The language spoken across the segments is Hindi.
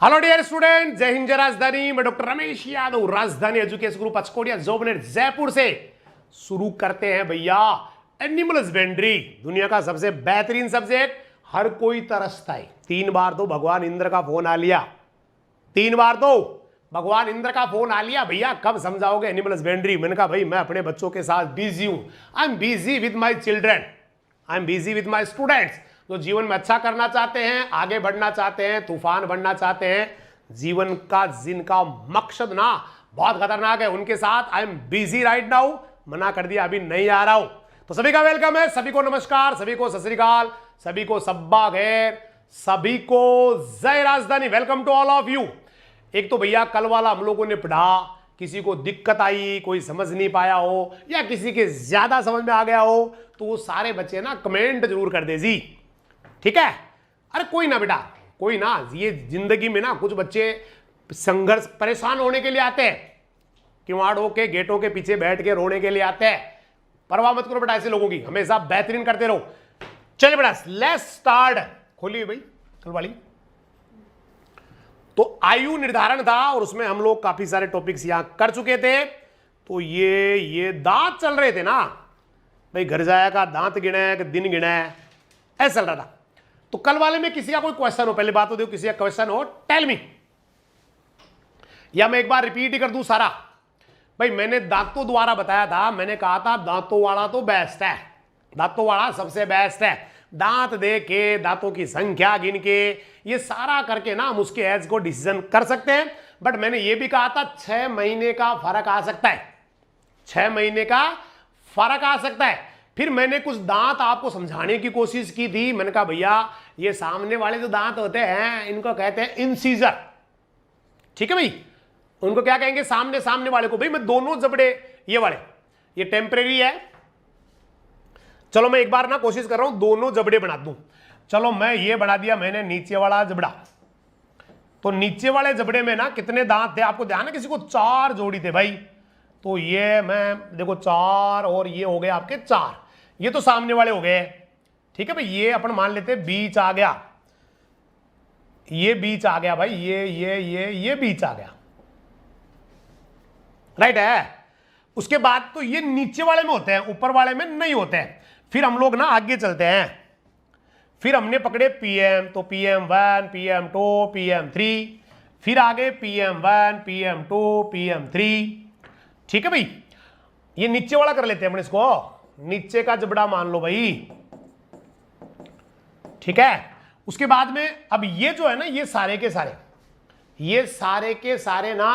हेलो डियर स्टूडेंट, जय हिंद जय राजधानी। मैं डॉक्टर रमेश यादव, राजधानी एजुकेशन ग्रुप पचकोड़िया जोबनेट जयपुर से शुरू करते हैं भैया एनिमल हस्बेंड्री, दुनिया का सबसे बेहतरीन सब्जेक्ट। हर कोई तरसता है। 3 बार तो भगवान इंद्र का फोन आ लिया, 3 बार तो भगवान इंद्र का फोन आ लिया, भैया कब समझाओगे एनिमल हस्बेंड्री। मैंने कहा भाई मैं अपने बच्चों के साथ बिजी हूं, I am busy with my children, I am busy with my students. जो जीवन में अच्छा करना चाहते हैं, आगे बढ़ना चाहते हैं, तूफान बनना चाहते हैं, जीवन का जिनका मकसद ना बहुत खतरनाक है, उनके साथ I am busy right now. मना कर दिया, अभी नहीं आ रहा हूं। तो सभी का वेलकम है, सभी को नमस्कार, सभी को सत श्री अकाल, सभी को सब्बा खैर, सभी को जय राजधानी। Welcome to all of you. एक तो भैया कल वाला हम लोगों ने पढ़ा, किसी को दिक्कत आई, कोई समझ नहीं पाया हो या किसी के ज्यादा समझ में आ गया हो तो वो सारे बच्चे ना कमेंट जरूर कर दे जी, ठीक है। अरे कोई ना बेटा, कोई ना, ये जिंदगी में ना कुछ बच्चे संघर्ष परेशान होने के लिए आते हैं, किवाड़ों के गेटों के पीछे बैठ के रोने के लिए आते हैं। परवाह मत करो बेटा ऐसे लोगों की, हमेशा बेहतरीन करते रहो। चलिए बेटा लेट्स स्टार्ट। खोलिए भाई कल वाली। तो आयु निर्धारण था और उसमें हम लोग काफी सारे टॉपिक्स यहां कर चुके थे। तो ये दांत चल रहे थे ना भाई, घर जाया का दांत गिने, दिन गिने, ऐसा चल रहा था। तो कल वाले में किसी का कोई क्वेश्चन हो, पहले बात तो देखो, किसी का क्वेश्चन हो टेल मी, या मैं एक बार रिपीट ही कर दूं सारा। भाई मैंने दांतों द्वारा बताया था, मैंने कहा था दांतों वाला तो बेस्ट है, दांतों वाला सबसे बेस्ट है। दांत दे के, दांतों की संख्या गिन के, ये सारा करके ना हम उसके एज को डिसीजन कर सकते हैं। बट मैंने ये भी कहा था 6 महीने का फर्क आ सकता है, 6 महीने का फर्क आ सकता है। फिर मैंने कुछ दांत आपको समझाने की कोशिश की थी। मैंने कहा भैया ये सामने वाले जो दांत होते हैं इनको कहते हैं इंसीजर, ठीक है भाई। उनको क्या कहेंगे, सामने सामने वाले को। भाई मैं दोनों जबड़े ये वाले, ये टेम्परेरी है। चलो मैं एक बार ना कोशिश कर रहा हूं दोनों जबड़े बना दूं। चलो मैं ये बना दिया मैंने नीचे वाला जबड़ा। तो नीचे वाले जबड़े में ना कितने दांत थे आपको ध्यान है, किसी को 4 जोड़ी थे भाई। तो ये मैं देखो 4 और ये हो गए आपके 4, ये तो सामने वाले हो गए, ठीक है भाई। ये अपन मान लेते बीच आ गया, ये बीच आ गया भाई, ये बीच आ गया, राइट है। उसके बाद तो ये नीचे वाले में होते हैं, ऊपर वाले में नहीं होते हैं। फिर हम लोग ना आगे चलते हैं, फिर हमने पकड़े PM, तो PM1, PM2, PM3, फिर आगे PM1, PM2, PM3, ठीक है भाई। ये नीचे वाला कर लेते हैं अपन इसको, नीचे का जबड़ा मान लो भाई, ठीक है। उसके बाद में अब ये जो है ना, ये सारे के सारे, ये सारे के सारे ना,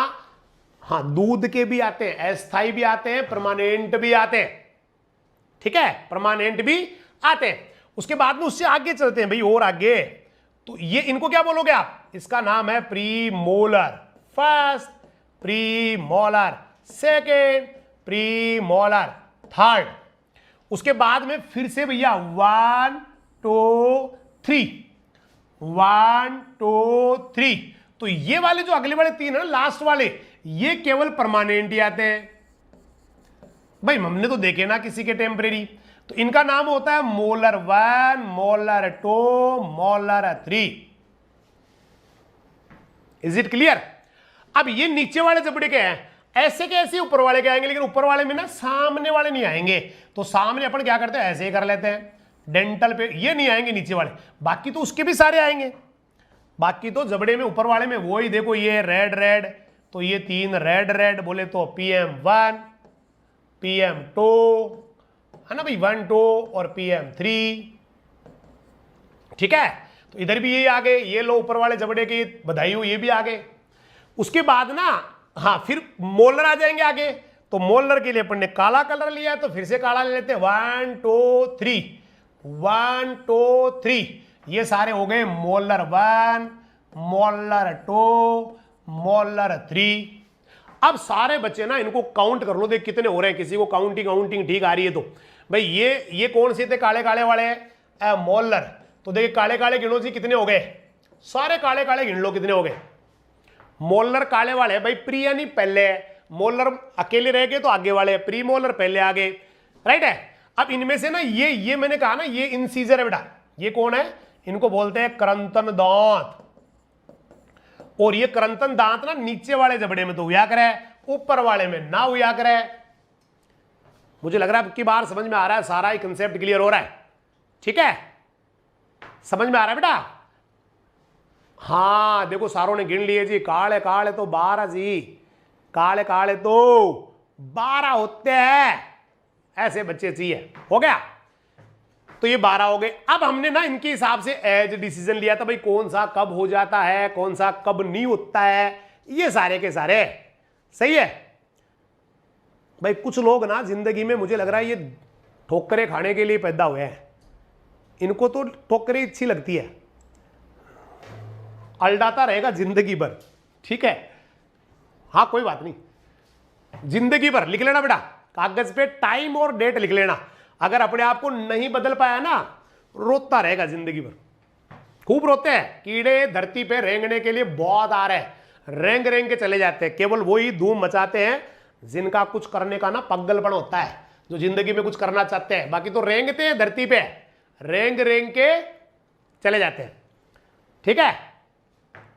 हाँ दूध के भी आते हैं, अस्थाई भी आते हैं, परमानेंट भी आते हैं, ठीक है, परमानेंट भी आते हैं। उसके बाद में उससे आगे चलते हैं भाई और आगे। तो ये इनको क्या बोलोगे आप, इसका नाम है premolar, first premolar, second premolar, third. उसके बाद में फिर से भैया 1 2 3, 1 2 3। तो ये वाले जो अगले वाले 3 है ना, लास्ट वाले, ये केवल परमानेंट ही आते हैं भाई। हमने तो देखे ना किसी के टेम्परेरी। तो इनका नाम होता है molar 1, molar 2, molar 3। Is it clear. अब ये नीचे वाले जबड़े के हैं, ऐसे के ऐसे ऊपर वाले के आएंगे, लेकिन ऊपर वाले में ना सामने वाले नहीं आएंगे। तो सामने अपन क्या करते हैं, ऐसे ही कर लेते हैं, डेंटल पे ये नहीं आएंगे नीचे वाले, बाकी तो उसके भी सारे आएंगे। बाकी तो जबड़े में ऊपर वाले में वो ही देखो, ये रेड रेड, तो ये 3 रेड रेड बोले तो PM1, PM2 है ना भाई, 1 2 और PM3, ठीक है। तो इधर भी ये आ गए, ये लो ऊपर वाले जबड़े की बधाई हो, ये भी आ गए। उसके बाद ना हाँ फिर मोलर आ जाएंगे आगे। तो मोलर के लिए अपन ने काला कलर लिया, तो फिर से काला ले लेते हैं, 1 2 3, 1 2 3, ये सारे हो गए मोलर 1, मोलर 2, मोलर 3। अब सारे बच्चे ना इनको काउंट कर लो, देख कितने हो रहे हैं। किसी को काउंटिंग ठीक आ रही है तो भाई ये कौन से थे, काले काले वाले मोलर। तो देखिए काले काले गिनो जी, कितने हो गए, सारे काले काले गिन लो कितने हो गए। मोलर काले वाले भाई, प्री यानी पहले, मोलर अकेले रह गए तो आगे वाले, प्री मोलर पहले आगे, राइट है। अब इनमें से ना ये मैंने कहा ना, ये इंसीजर है बेटा। ये कौन है, इनको बोलते हैं क्रंतन दांत। और ये करंतन दांत ना नीचे वाले जबड़े में तो हुआ करे, ऊपर वाले में ना हुआ करे। मुझे लग रहा है कि बार समझ में आ रहा है, सारा ही कंसेप्ट क्लियर हो रहा है। ठीक है, समझ में आ रहा है बेटा? हाँ देखो सारों ने गिन लिए जी, काले काले तो 12 जी, काले काले तो 12 होते हैं, ऐसे बच्चे चाहिए। हो गया, तो ये 12 हो गए। अब हमने ना इनके हिसाब से एज डिसीजन लिया था भाई, कौन सा कब हो जाता है, कौन सा कब नहीं होता है, ये सारे के सारे सही है भाई। कुछ लोग ना जिंदगी में मुझे लग रहा है ये ठोकरें खाने के लिए पैदा हुए हैं, इनको तो ठोकरें अच्छी लगती है, अल्डाता रहेगा जिंदगी भर। ठीक है, हाँ कोई बात नहीं, जिंदगी भर लिख लेना बेटा, कागज पे टाइम और डेट लिख लेना। अगर अपने आप को नहीं बदल पाया ना, रोता रहेगा जिंदगी भर। खूब रोते हैं कीड़े, धरती पे रेंगने के लिए बहुत आ रहे हैं, रेंग रेंग के चले जाते हैं। केवल वही धूम मचाते हैं जिनका कुछ करने का ना पगलपन होता है, जो जिंदगी में कुछ करना चाहते हैं। बाकी तो रेंगते हैं धरती पे, रेंग रेंग के चले जाते हैं। ठीक है,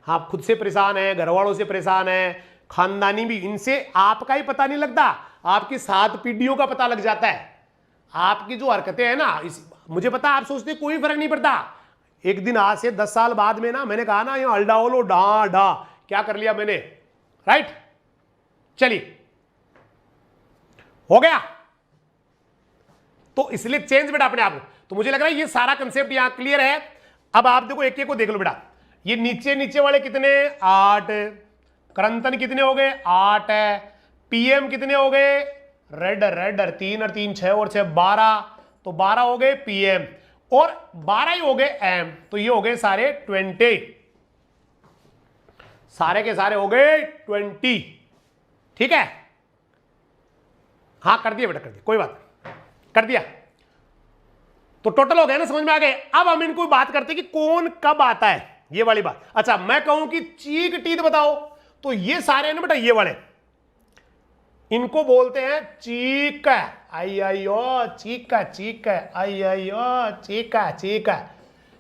आप खुद से परेशान हैं, घर वालों से परेशान हैं, खानदानी भी, इनसे आपका ही पता नहीं लगता, आपकी 7 पीढ़ियों का पता लग जाता है। आपकी जो हरकतें हैं ना, मुझे पता आप सोचते कोई फर्क नहीं पड़ता। एक दिन आज से 10 साल बाद में ना मैंने कहा ना, ये अल्डाओलो डा डा, क्या कर लिया मैंने, राइट? चलिए, हो गया, तो इसलिए चेंज बेटा अपने आप को। तो मुझे लग रहा है ये सारा कंसेप्ट यहां क्लियर है। अब आप देखो एक एक को देख लो बेटा, ये नीचे नीचे वाले कितने, 8, करंतन कितने हो गए, 8 है, पीएम कितने हो गए, रेड रेड 3 और 3 6 और 6 12, तो 12 हो गए पीएम, और 12 ही हो गए एम, तो ये हो गए सारे 20, सारे के सारे हो गए 20। ठीक है, हाँ कर दिया बेटा, कर दिया, कोई बात कर दिया, तो टोटल हो गया ना, समझ में आ गए। अब हम इनको बात करते हैं कि कौन कब आता है, ये वाली बात। अच्छा मैं कहूं कि चीक टीथ बताओ, तो ये सारे ना बेटा ये वाले, इनको बोलते हैं चीक, आई आई ओ चीक, चीक आई आई ओ चीक, चीक,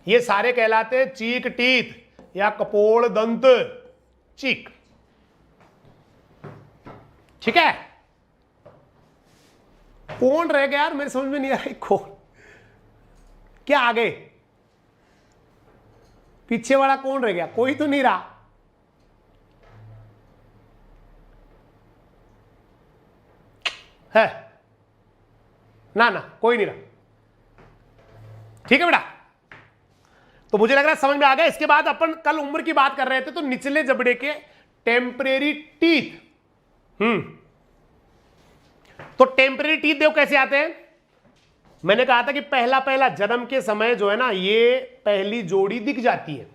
ये सारे कहलाते हैं चीक टीथ या कपोल दंत चीक। ठीक है, कौन रह गया यार, मेरे समझ में नहीं आ रही, कौन, क्या आ गए, पीछे वाला कौन रह गया, कोई तो नहीं रहा। है ना, ना कोई नहीं रहा। ठीक है बेटा, तो मुझे लग रहा है समझ में आ गया। इसके बाद अपन कल उम्र की बात कर रहे थे, तो निचले जबड़े के टेम्परेरी टीथ, तो टेम्परेरी टीथ देखो कैसे आते हैं। मैंने कहा था कि पहला पहला जन्म के समय जो है ना, ये पहली जोड़ी दिख जाती है,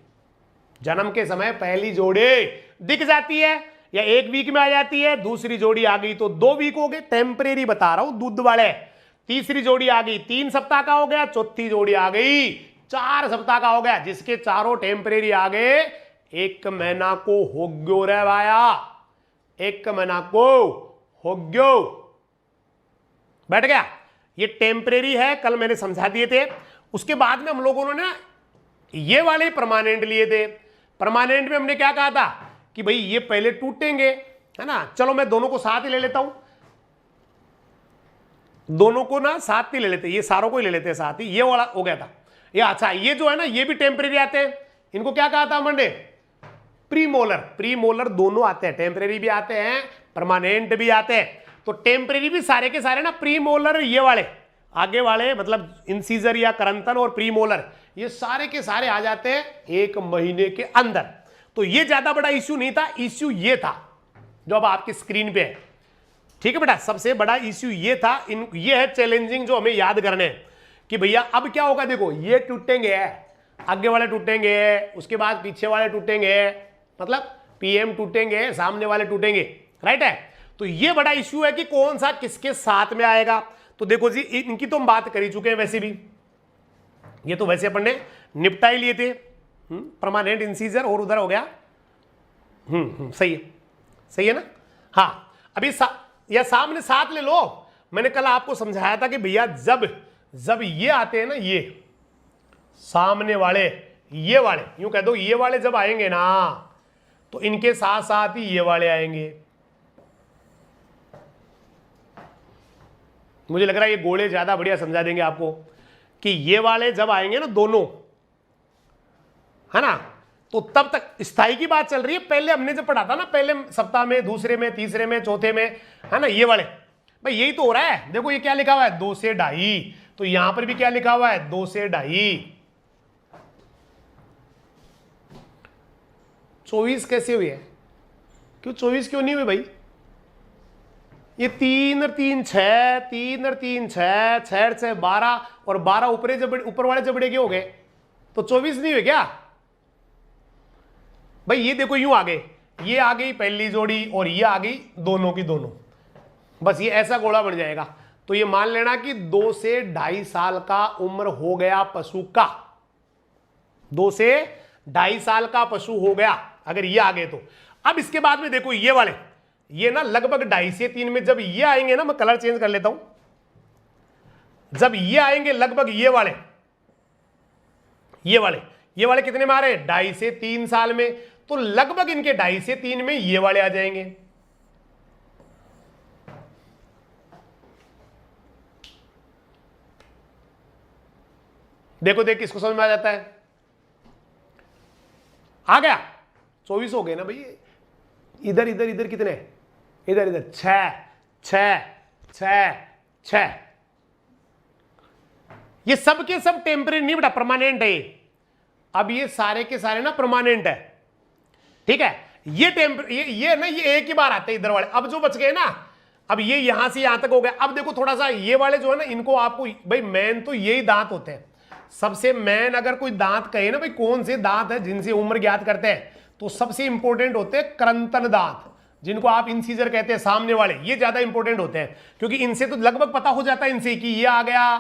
जन्म के समय पहली जोड़ी दिख जाती है, या 1 वीक में आ जाती है, दूसरी जोड़ी आ गई तो 2 वीक हो गए, टेम्परेरी बता रहा हूं, दूध वाले। तीसरी जोड़ी आ गई 3 सप्ताह का हो गया, चौथी जोड़ी आ गई 4 सप्ताह का हो गया, जिसके चारों टेम्परेरी आ गए 1 महीना को हो गयो रे भाया, 1 महीना को हो गयो, बैठ गया। ये टेम्परेरी है, कल मैंने समझा दिए थे। उसके बाद में हम लोगों ने ये वाले परमानेंट लिए थे। परमानेंट में हमने क्या कहा था कि भाई ये पहले टूटेंगे, है ना। चलो मैं दोनों को साथ ही ले लेता हूं, दोनों को ना साथ ही ले लेते, ये सारों को ही ले लेते हैं साथ ही, ये वाला हो गया था ये। अच्छा ये जो है ना, ये भी टेम्परेरी आते हैं, इनको क्या कहा था हमने, प्रीमोलर। प्रीमोलर दोनों आते हैं, टेम्परेरी भी आते हैं, परमानेंट भी आते हैं। तो टेम्परेरी भी सारे के सारे ना, प्रीमोलर ये वाले आगे वाले मतलब इंसीजर या करंतन और प्रीमोलर, ये सारे के सारे आ जाते हैं 1 महीने के अंदर। तो ये ज्यादा बड़ा इश्यू नहीं था, इश्यू ये था जो अब आपकी स्क्रीन पे है। ठीक है बेटा, सबसे बड़ा इश्यू ये था, ये है चैलेंजिंग जो हमें याद करने हैं कि भैया अब क्या होगा। देखो ये टूटेंगे, आगे वाले टूटेंगे, उसके बाद पीछे वाले टूटेंगे, मतलब पीएम टूटेंगे, सामने वाले टूटेंगे, राइट है। तो ये बड़ा इश्यू है कि कौन सा किसके साथ में आएगा। तो देखो जी, इनकी तो हम बात कर ही चुके हैं वैसे भी, ये तो वैसे अपन ने निपटा ही लिए थे, परमानेंट इंसीजर और उधर हो गया। सही है, सही है ना। हाँ अभी या सामने साथ ले लो। मैंने कल आपको समझाया था कि भैया जब ये आते हैं ना, ये सामने वाले, ये वाले यूं कह दो, ये वाले जब आएंगे ना, तो इनके साथ साथ ही ये वाले आएंगे। मुझे लग रहा है ये गोले ज्यादा बढ़िया समझा देंगे आपको कि ये वाले जब आएंगे ना दोनों, है ना, तो तब तक स्थाई की बात चल रही है। पहले हमने जब पढ़ा था ना, पहले सप्ताह में, दूसरे में, तीसरे में, चौथे में, है ना, ये वाले भाई यही तो हो रहा है। देखो ये क्या लिखा हुआ है 2 से 2.5, तो यहां पर भी क्या लिखा हुआ है 2 से 2.5। 24 कैसे हुई है? क्यों 24 क्यों नहीं हुई भाई? ये 3 और 3 6, 3 और 3 6, 6 और 6 12, और 12 ऊपर वाले जबड़े के हो गए, तो 24 नहीं हुए क्या भाई? ये देखो यूं आ गए, ये आ गई पहली जोड़ी और ये आ गई दोनों की दोनों, बस ये ऐसा गोला बन जाएगा। तो ये मान लेना कि 2 से 2.5 साल का उम्र हो गया पशु का, 2 से 2.5 साल का पशु हो गया अगर ये आ गए तो। अब इसके बाद में देखो ये वाले, ये ना लगभग 2.5 से 3 में जब ये आएंगे ना, मैं कलर चेंज कर लेता हूं, जब ये आएंगे लगभग ये वाले कितने में आ रहे हैं? 2.5 से 3 साल में, तो लगभग इनके 2.5 से 3 में ये वाले आ जाएंगे। देखो देख किसको समझ में आ जाता है? आ गया 24 हो गए ना भाई। इधर इधर इधर कितने? इधर इधर 6 6 6 6। ये सब के सब टेम्परेरी नहीं बेटा, परमानेंट है। अब ये सारे के सारे ना परमानेंट है, ठीक है। ये ना ये एक ही बार आते हैं इधर वाले। अब जो बच गए ना, अब ये यहां से यहां तक हो गया। अब देखो थोड़ा सा ये वाले जो है ना, इनको आपको भाई मेन तो यही दांत होते हैं सबसे मेन। अगर कोई दांत कहे ना भाई कौन से दांत है जिनसे उम्र ज्ञात करते हैं, तो सबसे इंपॉर्टेंट होते हैं करंतन दांत, जिनको आप इंसीजर कहते हैं सामने वाले। ये ज्यादा इंपॉर्टेंट होते हैं क्योंकि इनसे तो लगभग पता हो जाता है इनसे कि ये आ गया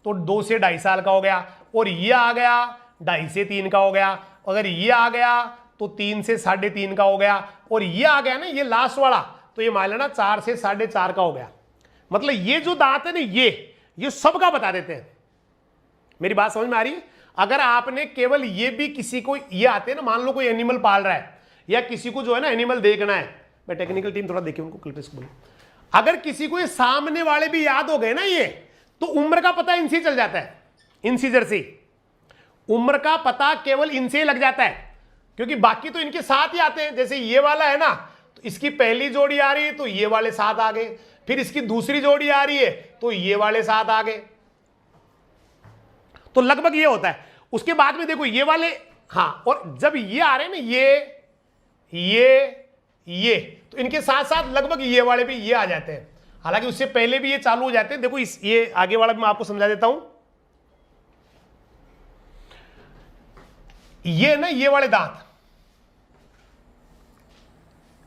तो 2 से 2.5 साल का हो गया, और ये आ गया 2.5 से 3 का हो गया, अगर ये आ गया तो 3 से 3.5 का हो गया, और ये आ गया ना ये लास्ट वाला, तो ये मान लेना 4 से 4.5 का हो गया। मतलब ये जो दांत है ना, ये सबका बता देते हैं। मेरी बात समझ में आ रही है? अगर आपने केवल ये भी किसी को ये आते हैं ना, मान लो कोई एनिमल पाल रहा है या किसी को जो है ना एनिमल देखना है, मैं टेक्निकल टीम थोड़ा देखिए उनको, कल्पेश को बोलो, अगर किसी को ये सामने वाले भी याद हो गए ना, ये तो उम्र का पता इनसे चल जाता है, इंसीजर से उम्र का पता केवल इनसे ही लग जाता है, क्योंकि बाकी तो इनके साथ ही आते हैं। जैसे ये वाला है ना, तो इसकी पहली जोड़ी आ रही है तो ये वाले साथ आ गए, फिर इसकी दूसरी जोड़ी आ रही है तो ये वाले साथ आ गए, तो लगभग ये होता है। उसके बाद में देखो ये वाले, हाँ, और जब ये आ रहे हैं ना ये तो इनके साथ साथ लगभग ये वाले भी ये आ जाते हैं। हालांकि उससे पहले भी ये चालू हो जाते हैं। देखो ये आगे वाला भी मैं आपको समझा देता हूं। ये ना ये वाले दांत,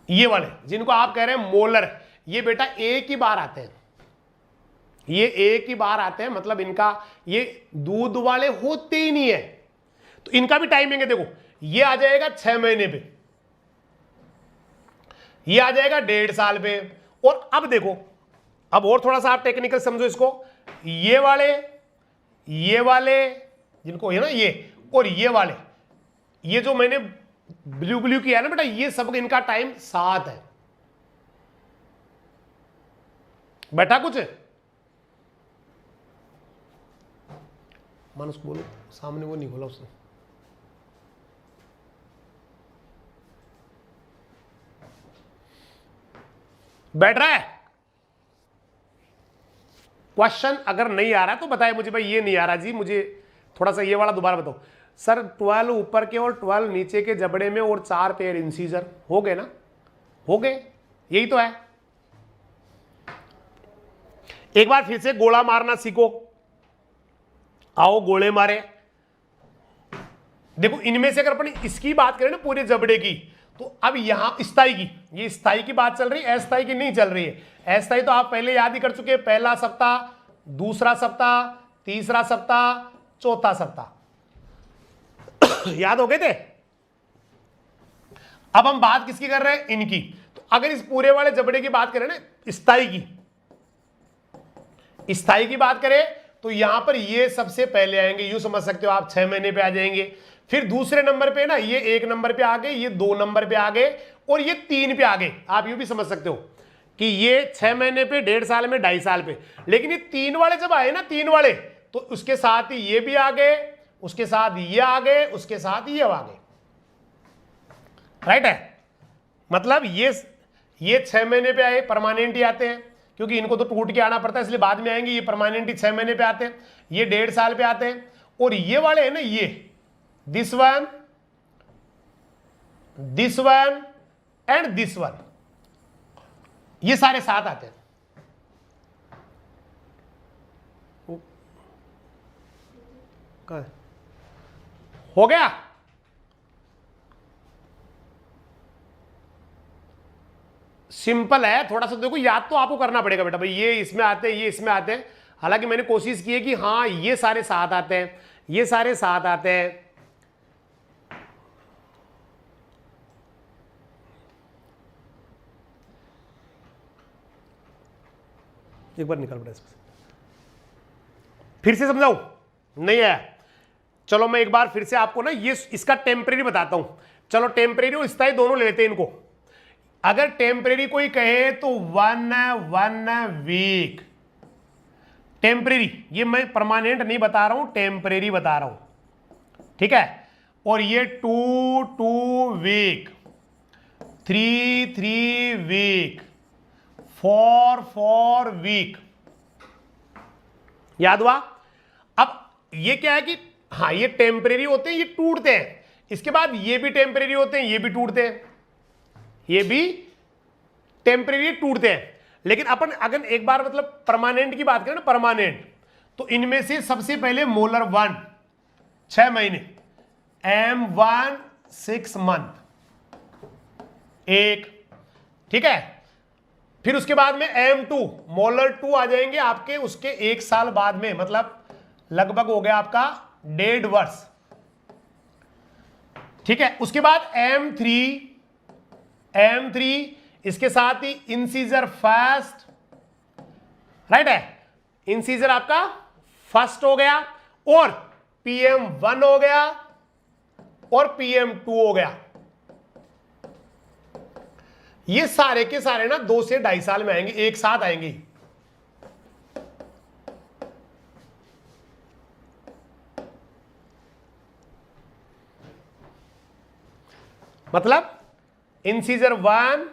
ये वाले जिनको आप कह रहे हैं मोलर, ये बेटा एक ही बार आते हैं, ये एक ही बार आते हैं। मतलब इनका ये दूध वाले होते ही नहीं है, तो इनका भी टाइमिंग है। देखो ये आ जाएगा 6 महीने पे, ये आ जाएगा 1.5 साल पे, और अब देखो अब और थोड़ा सा आप टेक्निकल समझो इसको। ये वाले जिनको है ना ये, और ये वाले, ये जो मैंने ब्लू ब्लू किया है ना बेटा, ये सब इनका टाइम 7 है बेटा। कुछ मानो उसको बोलो, सामने वो नहीं बोला उसने। बैठ रहा है? क्वेश्चन अगर नहीं आ रहा है तो बताए मुझे, भाई ये नहीं आ रहा जी, मुझे थोड़ा सा ये वाला दोबारा बताओ सर। 12 ऊपर के और 12 नीचे के जबड़े में और 4 पेयर इंसीजर हो गए ना? हो गए, यही तो है। एक बार फिर से गोला मारना सीखो, आओ गोले मारे। देखो इनमें से अगर अपन इसकी बात करें ना पूरे जबड़े की, तो अब यहां स्थाई की, ये स्थाई की बात चल रही है, अस्थाई की नहीं चल रही है। अस्थाई तो आप पहले याद ही कर चुके हैं, पहला सप्ताह, दूसरा सप्ताह, तीसरा सप्ताह, चौथा सप्ताह याद हो गए थे। अब हम बात किसकी कर रहे हैं? इनकी। तो अगर इस पूरे वाले जबड़े की बात करें ना, स्थाई की बात करें, तो यहां पर ये सबसे पहले आएंगे, यूं समझ सकते हो आप, 6 महीने पे आ जाएंगे। फिर दूसरे नंबर पे ना ये 1 नंबर पे आ गए, ये 2 नंबर पे आ गए और ये 3 पे आ गए। आप यूं भी समझ सकते हो कि ये 6 महीने पे, 1.5 साल में, 2.5 साल पे। लेकिन ये 3 वाले जब आए ना, 3 वाले, तो उसके साथ ही ये भी आ गए, उसके साथ ये आ गए, उसके साथ ये आ गए। राइट है, मतलब ये 6 महीने पे आए, परमानेंट ही आते हैं, क्योंकि इनको तो टूट के आना पड़ता है, इसलिए बाद में आएंगे। ये परमानेंट ही 6 महीने पे आते हैं, ये 1.5 साल पे आते हैं। और ये वाले है ना, ये this one and this one, ये सारे साथ आते हैं। हो गया? सिंपल है, थोड़ा सा देखो, याद तो आपको करना पड़ेगा बेटा। भाई ये इसमें आते हैं, ये इसमें आते हैं। हालांकि मैंने कोशिश की है कि हाँ ये सारे साथ आते हैं, ये सारे साथ आते हैं। एक बार निकल पड़ा इसमें, फिर से समझाऊं? नहीं है, चलो मैं एक बार फिर से आपको ना ये इसका टेम्परेरी बताता हूं। चलो टेम्परेरी और स्थायी दोनों ले लेते हैं इनको। अगर टेम्परेरी कोई कहे तो 1 वीक टेम्परेरी, ये मैं परमानेंट नहीं बता रहा हूं, टेम्परेरी बता रहा हूं, ठीक है। और ये 2 वीक, 3 वीक, 4 वीक। याद हुआ? अब ये क्या है कि हाँ ये टेम्परेरी होते हैं, ये टूटते हैं। इसके बाद ये भी टेम्परेरी होते हैं, ये भी टूटते हैं, ये भी टेम्परेरी टूटते हैं। लेकिन अपन अगर एक बार मतलब परमानेंट की बात करें ना, परमानेंट, तो इनमें से सबसे पहले मोलर 1 6 महीने, M1 6 मंथ एक, ठीक है। फिर उसके बाद में M2 मोलर 2 आ जाएंगे आपके उसके 1 साल बाद में, मतलब लगभग हो गया आपका 1.5 वर्ष, ठीक है। उसके बाद M3 इसके साथ ही इंसीजर फर्स्ट, राइट है, इंसीजर आपका फर्स्ट हो गया, और PM1 हो गया और PM2 हो गया। ये सारे के सारे ना 2 से 2.5 साल में आएंगे, एक साथ आएंगे। मतलब इंसीजर 1,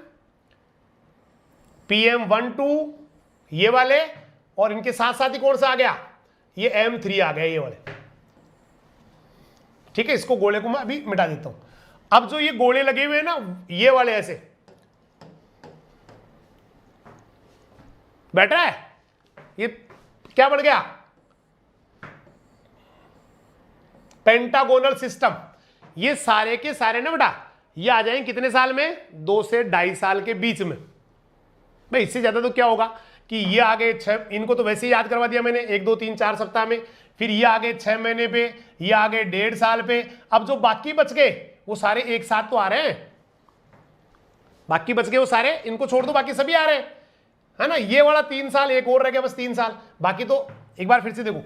PM1-2 ये वाले, और इनके साथ साथ ही कौन सा आ गया, ये M3 आ गया, ये वाले, ठीक है। इसको गोले को मैं अभी मिटा देता हूं। अब जो ये गोले लगे हुए हैं ना, ये वाले ऐसे बैठ रहा है, ये क्या बन गया, पेंटागोनल सिस्टम। ये सारे के सारे ना बेटा ये आ जाएंगे कितने साल में, 2 से 2.5 साल के बीच में। भाई इससे ज्यादा तो क्या होगा कि ये आ गए 6, इनको तो वैसे ही याद करवा दिया मैंने 1 2 3 4 सप्ताह में। फिर ये आ गए 6 महीने पे, ये आ गए 1.5 साल पे। अब जो बाकी बच गए वो सारे एक साथ तो आ रहे हैं, बाकी बच गए वो सारे, इनको छोड़ दो बाकी सभी आ रहे हैं, है ना। ये वाला 3 साल, एक और रह गया बस 3 साल, बाकी तो एक बार फिर से देखो।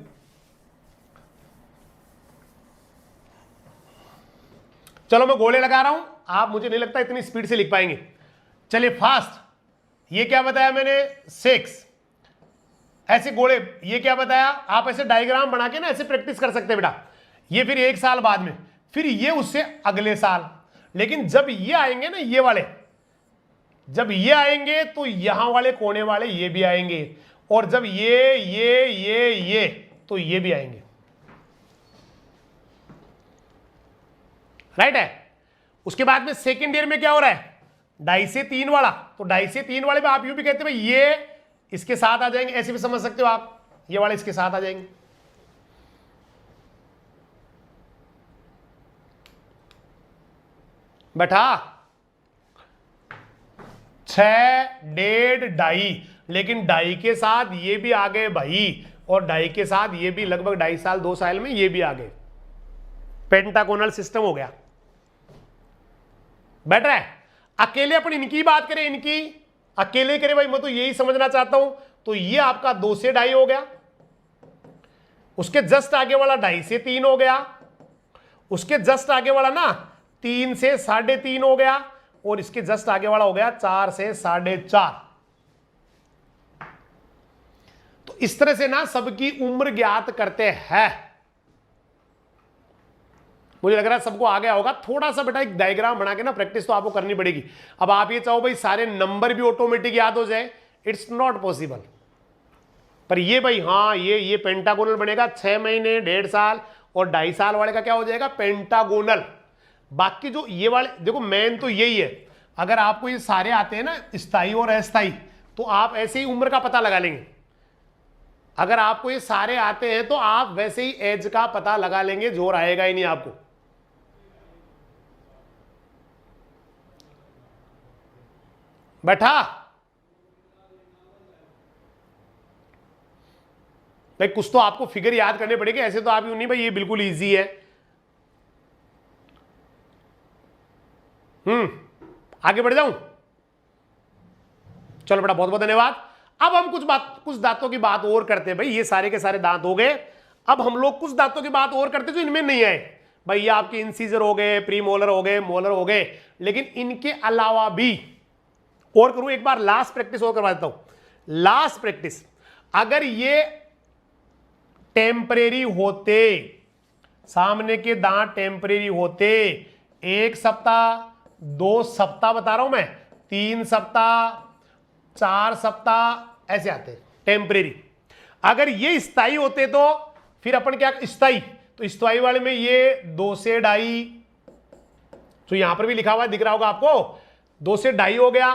चलो मैं गोले लगा रहा हूं, आप मुझे नहीं लगता इतनी स्पीड से लिख पाएंगे। चलिए फास्ट, ये क्या बताया मैंने 6 ऐसे गोले, ये क्या बताया, आप ऐसे डायग्राम बना के ना ऐसे प्रैक्टिस कर सकते हैं बेटा। ये फिर 1 साल बाद में, फिर ये उससे अगले साल। लेकिन जब ये आएंगे ना, ये वाले जब ये आएंगे तो यहां वाले कोने वाले ये भी आएंगे, और जब ये तो ये भी आएंगे, राइट है। उसके बाद में सेकेंड ईयर में क्या हो रहा है, 2.5 से 3 वाला, तो 2.5 से 3 वाले में आप यूं भी कहते हैं भाई ये इसके साथ आ जाएंगे, ऐसे भी समझ सकते हो आप, ये वाले इसके साथ आ जाएंगे। बैठा 6 1.5 2.5, लेकिन 2.5 के साथ ये भी आ गए भाई, और 2.5 के साथ ये भी लगभग 2.5 साल 2 साल में ये भी आ गए। पेंटागोनल सिस्टम हो गया, बैठ रहा है। अकेले अपन इनकी बात करें, इनकी अकेले करें भाई, मैं तो यही समझना चाहता हूं। तो ये आपका 2 से 2.5 हो गया, उसके जस्ट आगे वाला 2.5 से 3 हो गया, उसके जस्ट आगे वाला ना 3 से 3.5 हो गया, और इसके जस्ट आगे वाला हो गया 4 से 4.5। तो इस तरह से ना सबकी उम्र ज्ञात करते हैं। मुझे लग रहा है सबको आ गया होगा। थोड़ा सा बेटा एक डायग्राम बना के ना प्रैक्टिस तो आपको करनी पड़ेगी। अब आप ये चाहो भाई सारे नंबर भी ऑटोमेटिक याद हो जाए, इट्स नॉट पॉसिबल। पर ये भाई हाँ, ये पेंटागोनल बनेगा 6 महीने, 1.5 साल और 2.5 साल वाले का क्या हो जाएगा, पेंटागोनल। बाकी जो ये वाले देखो, मेन तो यही है। अगर आपको ये सारे आते हैं ना, स्थाई और अस्थाई, तो आप ऐसे ही उम्र का पता लगा लेंगे। अगर आपको ये सारे आते हैं तो आप वैसे ही एज का पता लगा लेंगे, जोर आएगा ही नहीं आपको। बैठा भाई, कुछ तो आपको फिगर याद करने पड़ेंगे, ऐसे तो आप यूं नहीं भाई ये बिल्कुल इजी है। आगे बढ़ जाऊं, चलो बेटा, बहुत बहुत धन्यवाद। अब हम कुछ दांतों की बात और करते हैं भाई। ये सारे के सारे दांत हो गए। अब हम लोग कुछ दांतों की बात और करते हैं जो इनमें नहीं आए भाई। ये आपके इंसीजर हो गए, प्री मोलर हो गए, मोलर हो गए, लेकिन इनके अलावा भी और करूं एक बार, लास्ट प्रैक्टिस और करवा देता हूं। लास्ट प्रैक्टिस, अगर ये टेम्परेरी होते, सामने के दांत टेम्परेरी होते, 1 सप्ताह, 2 सप्ताह बता रहा हूं मैं, 3 सप्ताह, 4 सप्ताह, ऐसे आते टेम्परेरी। अगर ये स्थायी होते तो फिर अपन क्या, स्थायी, तो स्थायी वाले में ये 2 से 2.5, तो यहां पर भी लिखा हुआ दिख रहा होगा आपको, 2 से 2.5 हो गया,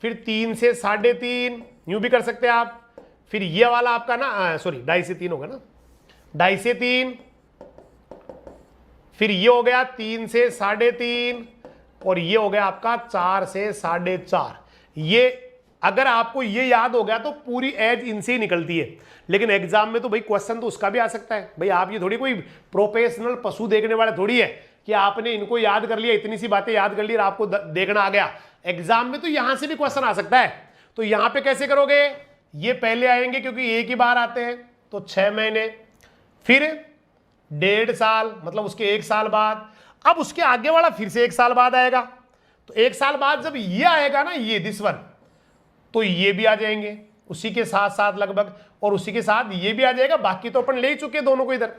फिर 3 से 3.5, यूं भी कर सकते हैं आप। फिर ये वाला आपका ना, सॉरी 2.5 से 3 होगा ना, 2.5 से 3, फिर ये हो गया 3 से 3.5, और ये हो गया आपका 4 से 4.5। ये अगर आपको ये याद हो गया तो पूरी एज इनसे ही निकलती है। लेकिन एग्जाम में तो भाई क्वेश्चन तो उसका भी आ सकता है भाई। आप ये थोड़ी कोई प्रोफेशनल पशु देखने वाले थोड़ी है कि आपने इनको याद कर लिया, इतनी सी बातें याद कर ली और आपको देखना आ गया। एग्जाम में तो यहां से भी क्वेश्चन आ सकता है। तो यहां पे कैसे करोगे, ये पहले आएंगे क्योंकि एक ही बार आते हैं, तो 6 महीने, फिर 1.5 साल, मतलब उसके 1 साल बाद। अब उसके आगे वाला फिर से 1 साल बाद आएगा। तो 1 साल बाद जब ये आएगा ना, ये दिस वन, तो ये भी आ जाएंगे उसी के साथ साथ लगभग, और उसी के साथ ये भी आ जाएगा। बाकी तो अपन ले ही चुके दोनों को इधर।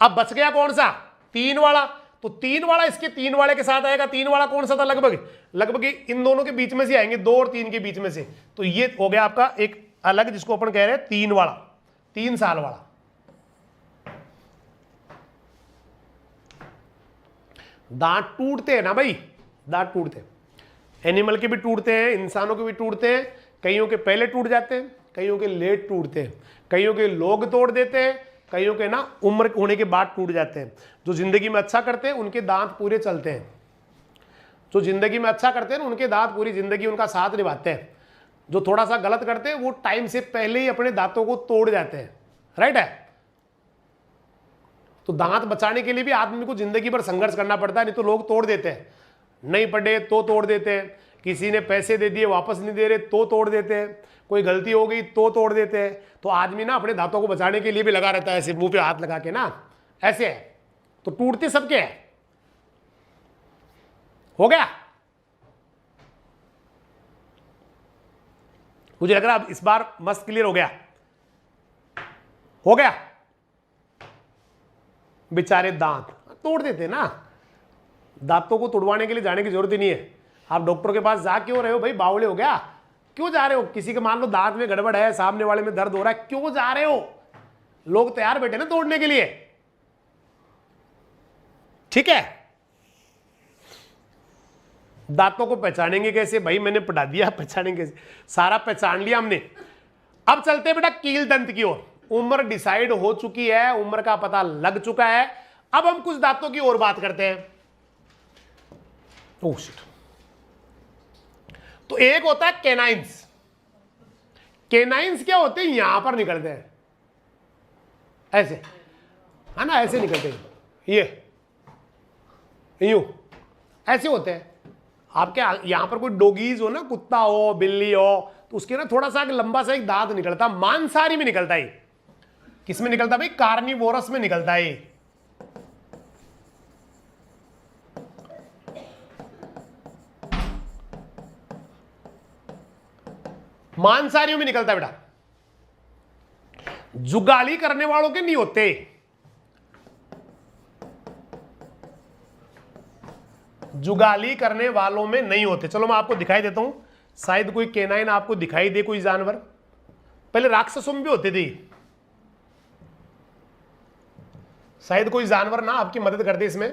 अब बच गया कौन सा, 3 वाला। तो 3 वाला इसके 3 वाले के साथ आएगा। 3 वाला कौन सा था, लगभग इन दोनों के बीच में से आएंगे, 2 और 3 के बीच में से। तो ये हो गया आपका एक अलग, जिसको अपन कह रहे हैं 3 वाला, 3 साल वाला। दांत टूटते हैं ना भाई, दांत टूटते हैं, एनिमल के भी टूटते हैं, इंसानों के भी टूटते हैं। कईयों के पहले टूट जाते हैं, कईयों के लेट टूटते हैं, कईयों के लोग तोड़ देते हैं, कईयों के ना उम्र होने के बाद टूट जाते हैं। जो जिंदगी में अच्छा करते हैं उनके दांत पूरे चलते हैं। जो जिंदगी में अच्छा करते हैं उनके दांत पूरी जिंदगी उनका साथ निभाते हैं। जो थोड़ा सा गलत करते हैं वो टाइम से पहले ही अपने दांतों को तोड़ जाते हैं। राइट है। तो दांत बचाने के लिए भी आदमी को जिंदगी भर संघर्ष करना पड़ता है, नहीं तो लोग तोड़ देते हैं। नहीं पढ़े तो तोड़ देते हैं, किसी ने पैसे दे दिए वापस नहीं दे रहे तो तोड़ देते हैं, कोई गलती हो गई तो तोड़ देते हैं। तो आदमी ना अपने दांतों को बचाने के लिए भी लगा रहता है, ऐसे मुंह पे हाथ लगा के ना, ऐसे है। तो टूटते सबके हैं। हो गया, मुझे लग रहा है इस बार मस्त क्लियर हो गया। हो गया। बेचारे दांत तोड़ देते ना, दांतों को तुड़वाने के लिए जाने की जरूरत ही नहीं है। आप डॉक्टर के पास जा क्यों रहे हो भाई, बावले हो गया, क्यों जा रहे हो? किसी के मान लो दांत में गड़बड़ है, सामने वाले में दर्द हो रहा है, क्यों जा रहे हो? लोग तैयार बैठे ना तोड़ने के लिए। ठीक है, दांतों को पहचानेंगे कैसे भाई? मैंने पढ़ा दिया, पहचानेंगे कैसे, सारा पहचान लिया हमने। अब चलते हैं बेटा कील दंत की ओर। उम्र डिसाइड हो चुकी है, उम्र का पता लग चुका है। अब हम कुछ दांतों की ओर बात करते हैं। Oh shit. तो एक होता है कैनाइंस। कैनाइंस क्या होते हैं? यहां पर निकलते हैं ऐसे, है ना, ऐसे निकलते हैं, ये यूं ऐसे होते हैं। आपके यहां पर कोई डॉगीज हो ना, कुत्ता हो, बिल्ली हो, तो उसके ना थोड़ा सा लंबा सा एक दांत निकलता, मांसाहारी में निकलता है। किस में निकलता भाई? कार्निवोरस में निकलता है। मांसाहारियों में निकलता है बेटा, जुगाली करने वालों के नहीं होते। जुगाली करने वालों में नहीं होते। चलो मैं आपको दिखाई देता हूं, शायद कोई केनाइन आपको दिखाई दे, कोई जानवर। पहले राक्षसों में भी होते थे, शायद कोई जानवर ना आपकी मदद कर दे इसमें,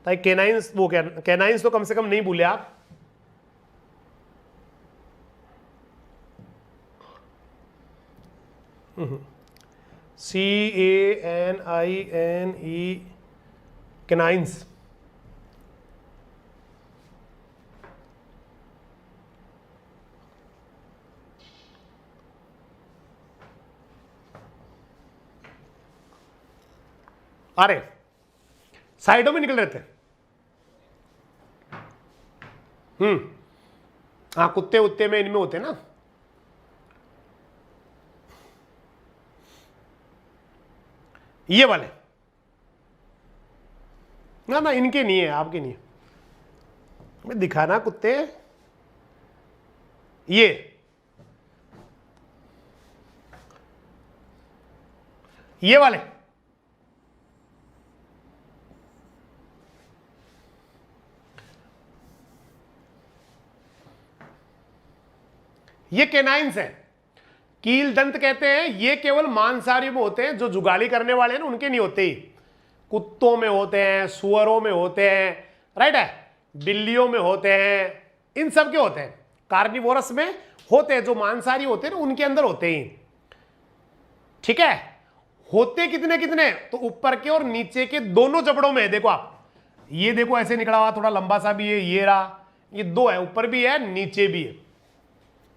ताकि केनाइंस, वो क्या केनाइंस तो कम से कम नहीं भूले आप। CANINE, canines. अरे साइडों में निकल रहे थे। हाँ, कुत्ते उत्ते में इनमें होते ना। ये वाले ना ना, इनके नहीं है, आपके नहीं है। मैं दिखाना कुत्ते, ये वाले ये केनाइंस है, कील दंत कहते हैं। ये केवल मांसाहारी में होते हैं, जो जुगाली करने वाले हैं ना उनके नहीं होते। कुत्तों में होते हैं, सुअरों में होते हैं, राइट है, बिल्लियों में होते हैं, इन सब के होते हैं। कार्निवोरस में होते हैं, जो मांसाहारी होते हैं ना उनके अंदर होते ही। ठीक है, होते कितने कितने, तो ऊपर के और नीचे के दोनों जबड़ों में। देखो आप, ये देखो ऐसे निकला हुआ, थोड़ा लंबा सा भी है, ये रहा, ये दो है, ऊपर भी है नीचे भी है,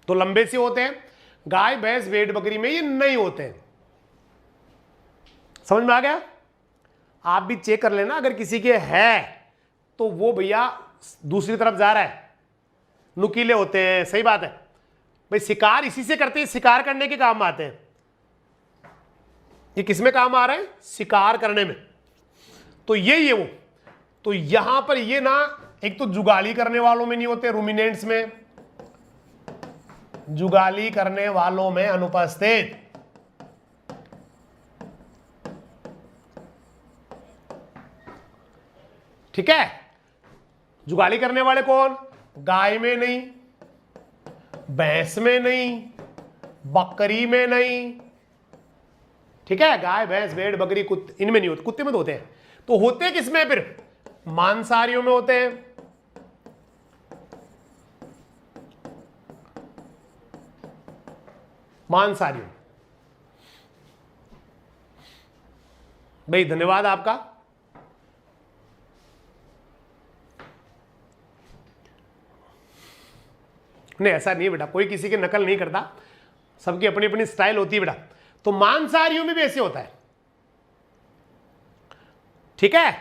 तो लंबे से होते हैं। गाय भैंस भेड़ बकरी में ये नहीं होते हैं। समझ में आ गया? आप भी चेक कर लेना, अगर किसी के है तो वो भैया दूसरी तरफ जा रहा है, नुकीले होते हैं। सही बात है भाई, शिकार इसी से करते हैं, शिकार करने के काम आते हैं। ये किसमें काम आ रहा है? शिकार करने में। तो ये वो, तो यहां पर ये ना, एक तो जुगाली करने वालों में नहीं होते, रूमिनेंट्स में, जुगाली करने वालों में अनुपस्थित। ठीक है, जुगाली करने वाले कौन? गाय में नहीं, भैंस में नहीं, बकरी में नहीं। ठीक है, गाय भैंस भेड़ बकरी कुत्ते इनमें नहीं होते, कुत्ते में तो होते हैं। तो होते किसमें फिर? मांसाहारियों में होते हैं। मांसाहारियों। भाई धन्यवाद आपका। नहीं ऐसा नहीं बेटा, कोई किसी की नकल नहीं करता, सबकी अपनी अपनी स्टाइल होती है बेटा। तो मांसाहारियों में भी ऐसे होता है। ठीक है,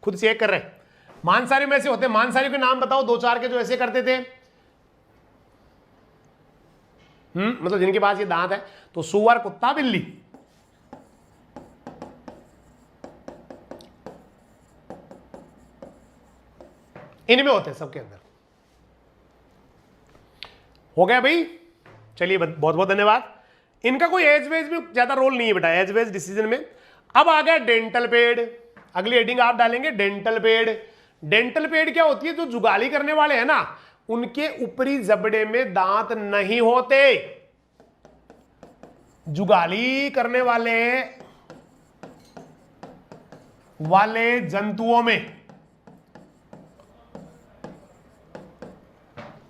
खुद चेक कर रहे हैं। मांसाहारियों में ऐसे होते हैं। मांसाहारियों के नाम बताओ, दो चार के जो ऐसे करते थे। मतलब जिनके पास ये दांत है। तो सुअर, कुत्ता, बिल्ली। इनमें होते हैं सबके अंदर। हो गया भाई, चलिए बहुत बहुत धन्यवाद। इनका कोई एज वेज में ज्यादा रोल नहीं है बेटा, एज वेज डिसीजन में। अब आ गया डेंटल पेड। अगली हेडिंग आप डालेंगे डेंटल पेड। डेंटल पेड क्या होती है? जो जुगाली करने वाले हैं ना, उनके ऊपरी जबड़े में दांत नहीं होते। जुगाली करने वाले जंतुओं में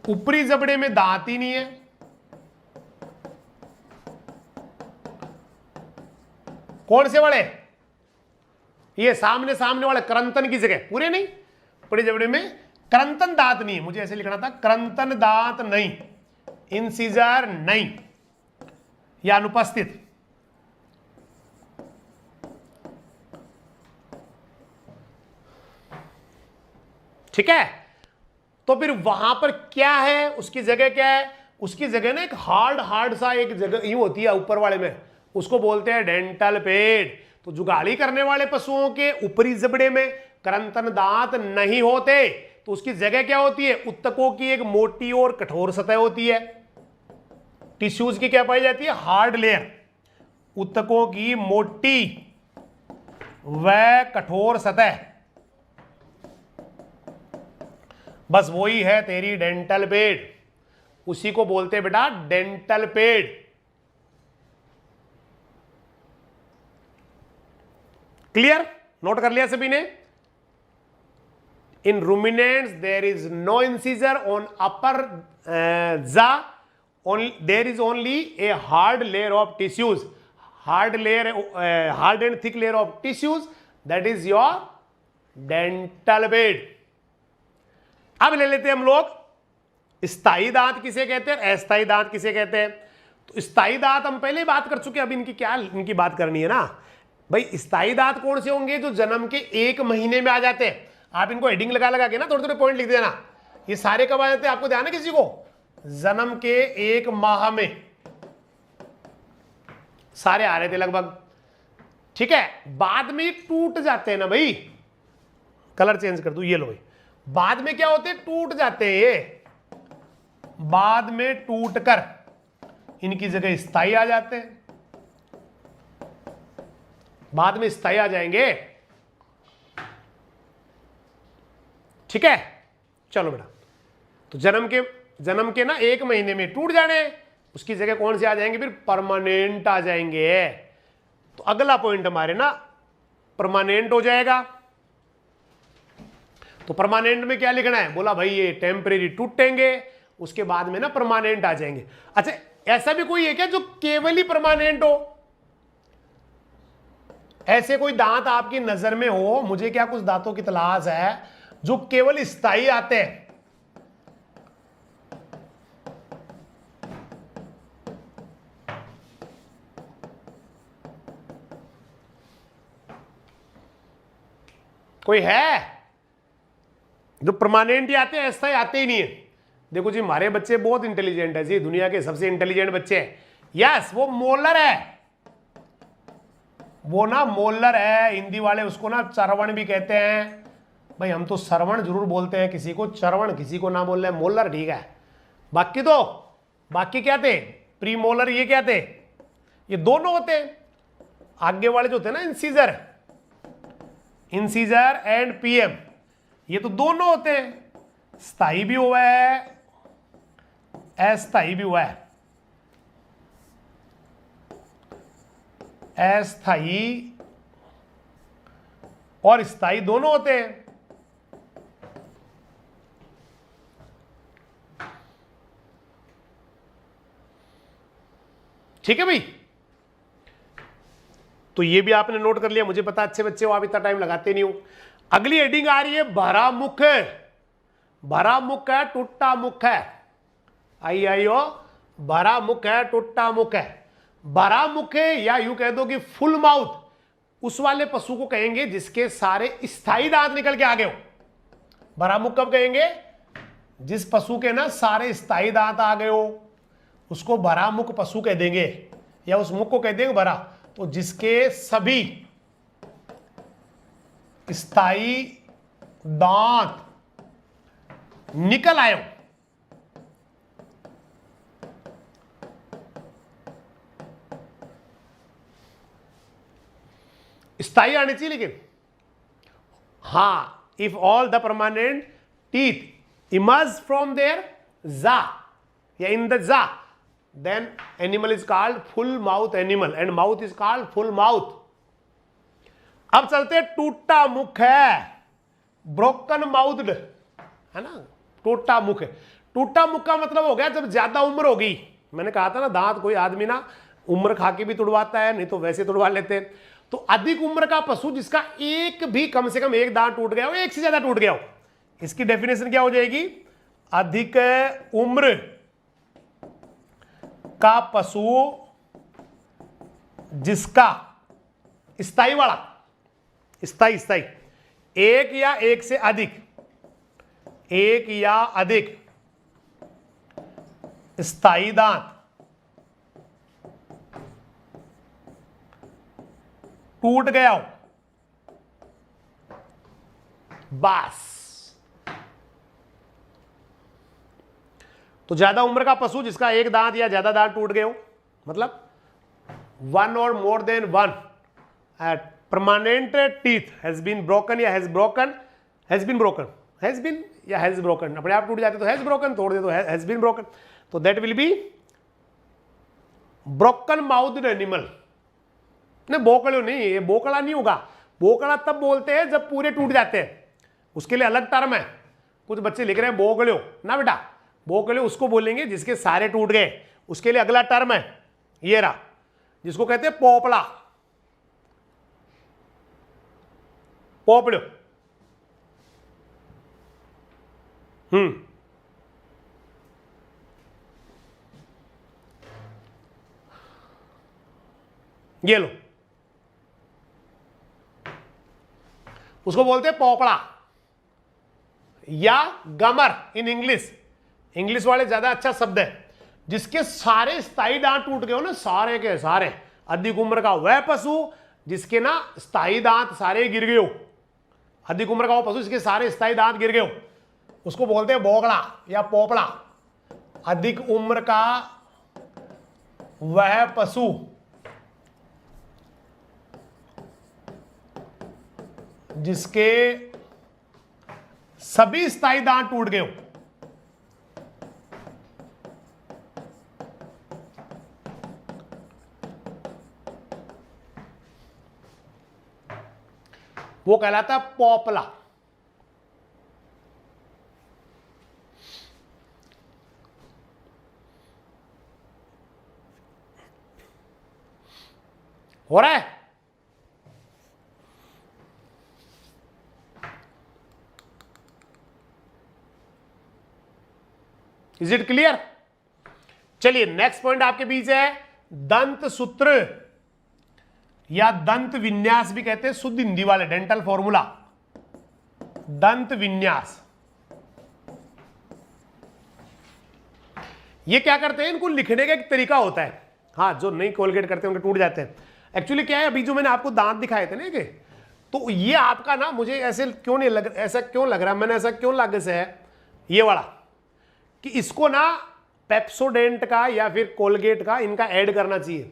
ऊपरी जबड़े में दांत ही नहीं है। कौन से वाले? ये सामने वाले करंतन की जगह, पूरे नहीं, ऊपरी जबड़े में करंतन दांत नहीं है। मुझे ऐसे लिखना था, करंतन दांत नहीं, इंसिजर नहीं, या अनुपस्थित। ठीक है, तो फिर वहां पर क्या है? उसकी जगह क्या है? उसकी जगह ना एक हार्ड सा एक जगह यूं होती है ऊपर वाले में, उसको बोलते हैं डेंटल पेड। तो जुगाली करने वाले पशुओं के ऊपरी जबड़े में करंतन दांत नहीं होते, तो उसकी जगह क्या होती है? उत्तकों की एक मोटी और कठोर सतह होती है। टिश्यूज की क्या पाई जाती है? हार्ड लेयर, ऊतकों की मोटी व कठोर सतह, बस वही है तेरी डेंटल पेड़, उसी को बोलते हैं बेटा डेंटल पेड़। क्लियर? नोट कर लिया सभी ने? In ruminants there is no incisor on upper jaw, there is only a hard layer of tissues, hard and thick layer of tissues, that is your dental bed. अब ले लेते हैं हम लोग स्थायी दांत किसे कहते हैं, अस्थायी दांत किसे कहते हैं। तो स्थायी दांत हम पहले ही बात कर चुके हैं, अब इनकी बात करनी है ना भाई। स्थायी दांत कौन से होंगे? जो जन्म के 1 महीने में आ जाते हैं। आप इनको हेडिंग लगा के ना थोड़े थोड़े पॉइंट लिख देना। ये सारे कब आ जाते हैं आपको ध्यान है किसी को? जन्म के 1 माह में सारे आ रहे थे लगभग, ठीक है। बाद में टूट जाते हैं ना भाई, कलर चेंज कर दूं, ये लो भाई। बाद में क्या होते हैं? टूट जाते हैं ये, बाद में टूटकर इनकी जगह स्थायी आ जाते हैं, बाद में स्थायी आ जाएंगे, ठीक है। चलो बेटा, तो जन्म के ना 1 महीने में टूट जाने, उसकी जगह कौन से आ जाएंगे? फिर परमानेंट आ जाएंगे। तो अगला पॉइंट हमारे ना परमानेंट हो जाएगा। तो परमानेंट में क्या लिखना है? बोला भाई ये टेम्परेरी टूटेंगे, उसके बाद में ना परमानेंट आ जाएंगे। अच्छा, ऐसा भी कोई है क्या जो केवल ही परमानेंट हो? ऐसे कोई दांत आपकी नजर में हो? मुझे क्या कुछ दांतों की तलाश है जो केवल स्थायी आते हैं। कोई है जो परमानेंट ही आते हैं, अस्थायी आते ही नहीं है? देखो जी, हमारे बच्चे बहुत इंटेलिजेंट है जी, दुनिया के सबसे इंटेलिजेंट बच्चे हैं। यस, वो मोलर है, वो ना मोलर है। हिंदी वाले उसको ना चरवण भी कहते हैं भाई। हम तो सरवण जरूर बोलते हैं किसी को, चरवण किसी को ना बोल रहे, मोलर ठीक है। बाकी क्या थे? प्री मोलर, ये क्या थे? ये दोनों होते हैं। आगे वाले जो थे ना इंसीजर एंड पीएम, ये तो दोनों होते हैं। स्थायी भी हुआ है, अस्थायी भी हुआ है। अस्थायी और स्थायी दोनों होते हैं। ठीक है भाई, तो ये भी आपने नोट कर लिया। मुझे पता अच्छे बच्चे हो, आप इतना टाइम लगाते नहीं हो। अगली हेडिंग आ रही है भरा मुख। भरा मुख है, टूटा मुख है। आइयो, भरा मुख है, टूटा मुख है। भरा मुख है या यूं कह दो कि फुल माउथ, उस वाले पशु को कहेंगे जिसके सारे स्थायी दांत निकल के आ गए हो। भरा मुख कब कहेंगे? जिस पशु के ना सारे स्थायी दांत आ गए हो, उसको भरा मुख पशु कह देंगे, या उस मुख को कह देंगे भरा। तो जिसके सभी स्थायी दांत निकल आए हो, स्थायी आने चाहिए लेकिन, हां, if all the permanent teeth emerge from there jaw या in the jaw, then animal is called full mouth animal and mouth is called full mouth। अब चलते टूटा मुख है, ब्रोकन माउथड है ना, टूटा मुख है। टूटा मुख का मतलब हो गया जब ज्यादा उम्र हो गई। मैंने कहा था ना, दांत कोई आदमी ना उम्र खा के भी तुड़वाता है, नहीं तो वैसे तुड़वा लेते हैं। तो अधिक उम्र का पशु जिसका एक भी कम से कम एक दांत टूट गया हो, एक से ज्यादा टूट गया हो, इसकी डेफिनेशन क्या हो जाएगी? अधिक उम्र का पशु जिसका स्थायी वाला, स्थायी एक या एक से अधिक, एक या अधिक स्थायी दांत टूट गया हो, बस तो ज्यादा उम्र का पशु जिसका एक दांत या ज्यादा दांत टूट गए हो, मतलब one or more than one permanent teeth has been broken या has broken, has been broken, has been या हैज ब्रोकन, अपने आप टूट जाते तो हैज ब्रोकन, तोड़ दे तो हैज बीन ब्रोकन, तो that will be broken mouthed animal. नहीं बोकड़ो नहीं, ये बोकड़ा नहीं होगा, बोकड़ा तब बोलते हैं जब पूरे टूट जाते हैं, उसके लिए अलग टर्म है। कुछ बच्चे लिख रहे हैं बोकड़ो ना बेटा, बोकड़ो उसको बोलेंगे जिसके सारे टूट गए, उसके लिए अगला टर्म है ये रहा, जिसको कहते हैं पोपड़ा, पोपड़ो। ये लो, उसको बोलते हैं पोपड़ा या गमर इन इंग्लिश। इंग्लिश वाले ज्यादा अच्छा शब्द है। जिसके सारे स्थायी दांत टूट गए हो ना, सारे के सारे, अधिक उम्र का वह पशु जिसके ना स्थायी दांत सारे गिर गए हो, अधिक उम्र का वो पशु जिसके सारे स्थायी दांत गिर गए हो, उसको बोलते हैं बोकड़ा या पोपड़ा। अधिक उम्र का वह पशु जिसके सभी स्थायी दांत टूट गए हो, वो कहलाता है पोपला। हो रहा है? Is it clear? चलिए नेक्स्ट पॉइंट आपके बीच है दंत सूत्र या दंत विन्यास भी कहते हैं, शुद्ध हिंदी वाले डेंटल फॉर्मूला, दंत विन्यास। ये क्या करते हैं, इनको लिखने का एक तरीका होता है। हाँ, जो नहीं कोलगेट करते हैं उनके टूट जाते हैं। एक्चुअली क्या है, अभी जो मैंने आपको दांत दिखाए थे ना, तो ये आपका ना, मुझे ऐसे क्यों नहीं लग, ऐसा क्यों लग रहा है, मैंने ऐसा क्यों लगे से है ये वाला, कि इसको ना पेप्सोडेंट का या फिर कोलगेट का इनका ऐड करना चाहिए,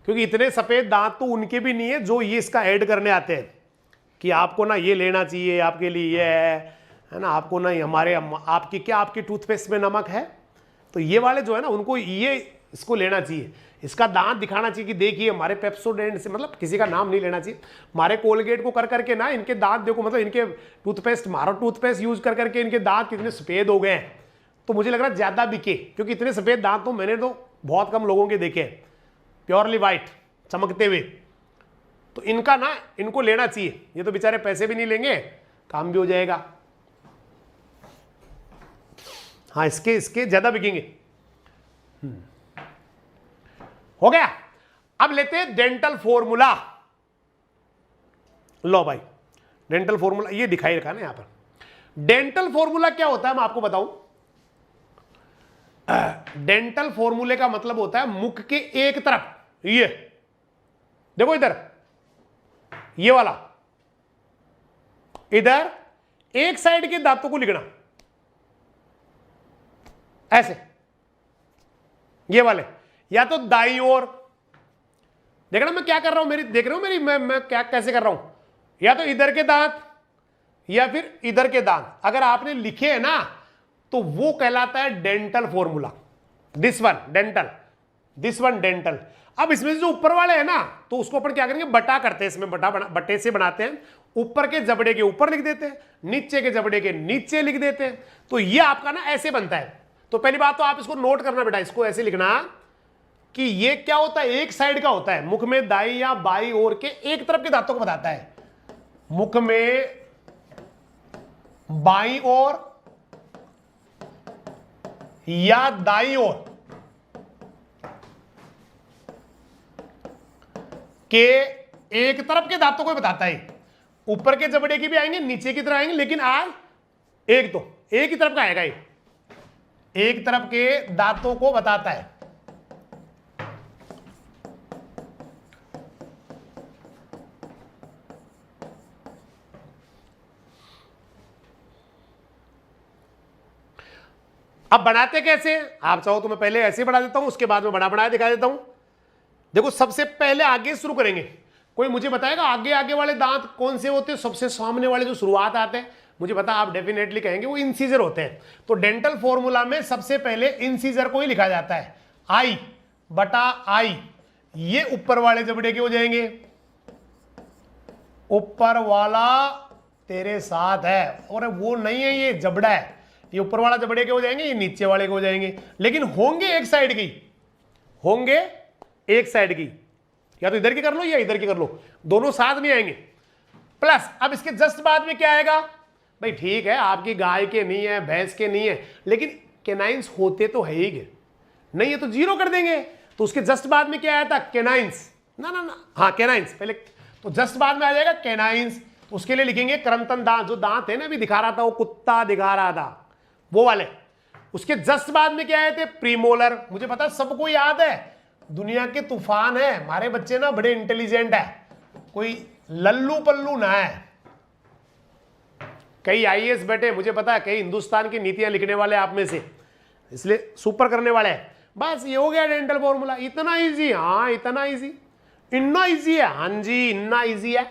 क्योंकि इतने सफेद दांत तो उनके भी नहीं है जो ये इसका ऐड करने आते हैं कि आपको ना ये लेना चाहिए, आपके लिए ये है ना, आपको ना हमारे आपकी क्या, आपकी टूथपेस्ट में नमक है, तो ये वाले जो है ना उनको ये इसको लेना चाहिए, इसका दांत दिखाना चाहिए कि देखिए हमारे पेप्सोडेंट से, मतलब किसी का नाम नहीं लेना चाहिए, हमारे कोलगेट को कर करके ना इनके दांत देखो, मतलब इनके टूथपेस्ट, हमारा टूथपेस्ट यूज कर करके इनके दांत कितने सफेद हो गए हैं। तो मुझे लग रहा है ज्यादा बिके, क्योंकि इतने सफेद दांत तो मैंने तो बहुत कम लोगों के देखे हैं, प्योरली वाइट चमकते हुए। तो इनका ना, इनको लेना चाहिए, ये तो बेचारे पैसे भी नहीं लेंगे, काम भी हो जाएगा। हाँ, इसके ज्यादा बिकेंगे। हो गया। अब लेते हैं डेंटल फॉर्मूला। लो भाई, डेंटल फॉर्मूला ये दिखाई रखा ना यहां पर। डेंटल फॉर्मूला क्या होता है मैं आपको बताऊं। डेंटल फॉर्मूले का मतलब होता है मुख के एक तरफ, ये देखो इधर, ये वाला, इधर एक साइड के दांतों को लिखना ऐसे, ये वाले, या तो दाईं ओर, देखना मैं क्या कर रहा हूं, मेरी देख रहे हो मेरी, मैं क्या कैसे कर रहा हूं, या तो इधर के दांत या फिर इधर के दांत अगर आपने लिखे हैं ना, तो वो कहलाता है dental formula. This one dental, this one dental. अब इसमें जो ऊपर वाले हैं ना, तो उसको अपन क्या करेंगे, बटा करते हैं, इसमें बटे से बनाते हैं, ऊपर के जबड़े के ऊपर लिख देते हैं, नीचे के जबड़े के नीचे लिख देते हैं। तो ये आपका ना ऐसे बनता है। तो पहली बात तो आप इसको नोट करना बेटा, इसको ऐसे लिखना कि ये क्या होता है, एक साइड का होता है, मुख में दाई या बाई ओर के एक तरफ के दांतों को बताता है। मुख में बाई ओर या दाई ओर के एक तरफ के दांतों को बताता है। ऊपर के जबड़े की भी आएंगे, नीचे की तरफ आएंगे, लेकिन आज एक तो एक ही तरफ का आएगा, एक तरफ के दांतों को बताता है। अब बनाते कैसे, आप चाहो तो मैं पहले ऐसे बना देता हूं, उसके बाद में बड़ा बनाया दिखा देता हूं। देखो सबसे पहले आगे शुरू करेंगे। कोई मुझे बताएगा आगे आगे वाले दांत कौन से होते हैं? सबसे सामने वाले जो शुरुआत आते हैं, मुझे पता आप डेफिनेटली कहेंगे वो इंसीजर होते हैं। तो डेंटल फॉर्मूला में सबसे पहले इंसीजर को ही लिखा जाता है, आई बटा आई। ये ऊपर वाले जबड़े के हो जाएंगे, ऊपर वाला तेरे साथ है, और वो नहीं है, ये जबड़ा है। ये ऊपर वाला जबड़े के हो जाएंगे, ये नीचे वाले के हो जाएंगे, लेकिन होंगे एक साइड की, होंगे एक साइड की। या तो इधर की कर लो या इधर की कर लो, दोनों साथ में आएंगे। प्लस अब इसके जस्ट बाद में क्या आएगा भाई? ठीक है आपकी गाय के नहीं है, भैंस के नहीं है, लेकिन केनाइंस होते तो है ही के नहीं है, तो जीरो कर देंगे। तो उसके जस्ट बाद में क्या आया था? केनाइंस। ना ना ना, हाँ केनाइंस पहले, तो जस्ट बाद में आ जाएगा केनाइंस। तो उसके लिए लिखेंगे क्रमतन दांत, जो दांत है ना अभी दिखा रहा था, वो कुत्ता दिखा रहा था वो वाले। उसके जस्ट बाद में क्या आए थे? प्रीमोलर। मुझे पता सबको याद है, दुनिया के तूफान है हमारे बच्चे ना, बड़े इंटेलिजेंट है, कोई लल्लू पल्लू ना है। कई आईएएस बैठे, मुझे पता है कई हिंदुस्तान की नीतियां लिखने वाले आप में से, इसलिए सुपर करने वाले हैं। बस ये हो गया डेंटल फॉर्मूला, इतना इजी। हाँ इतना इजी, इतना इजी है। हाँ जी इतना इजी है।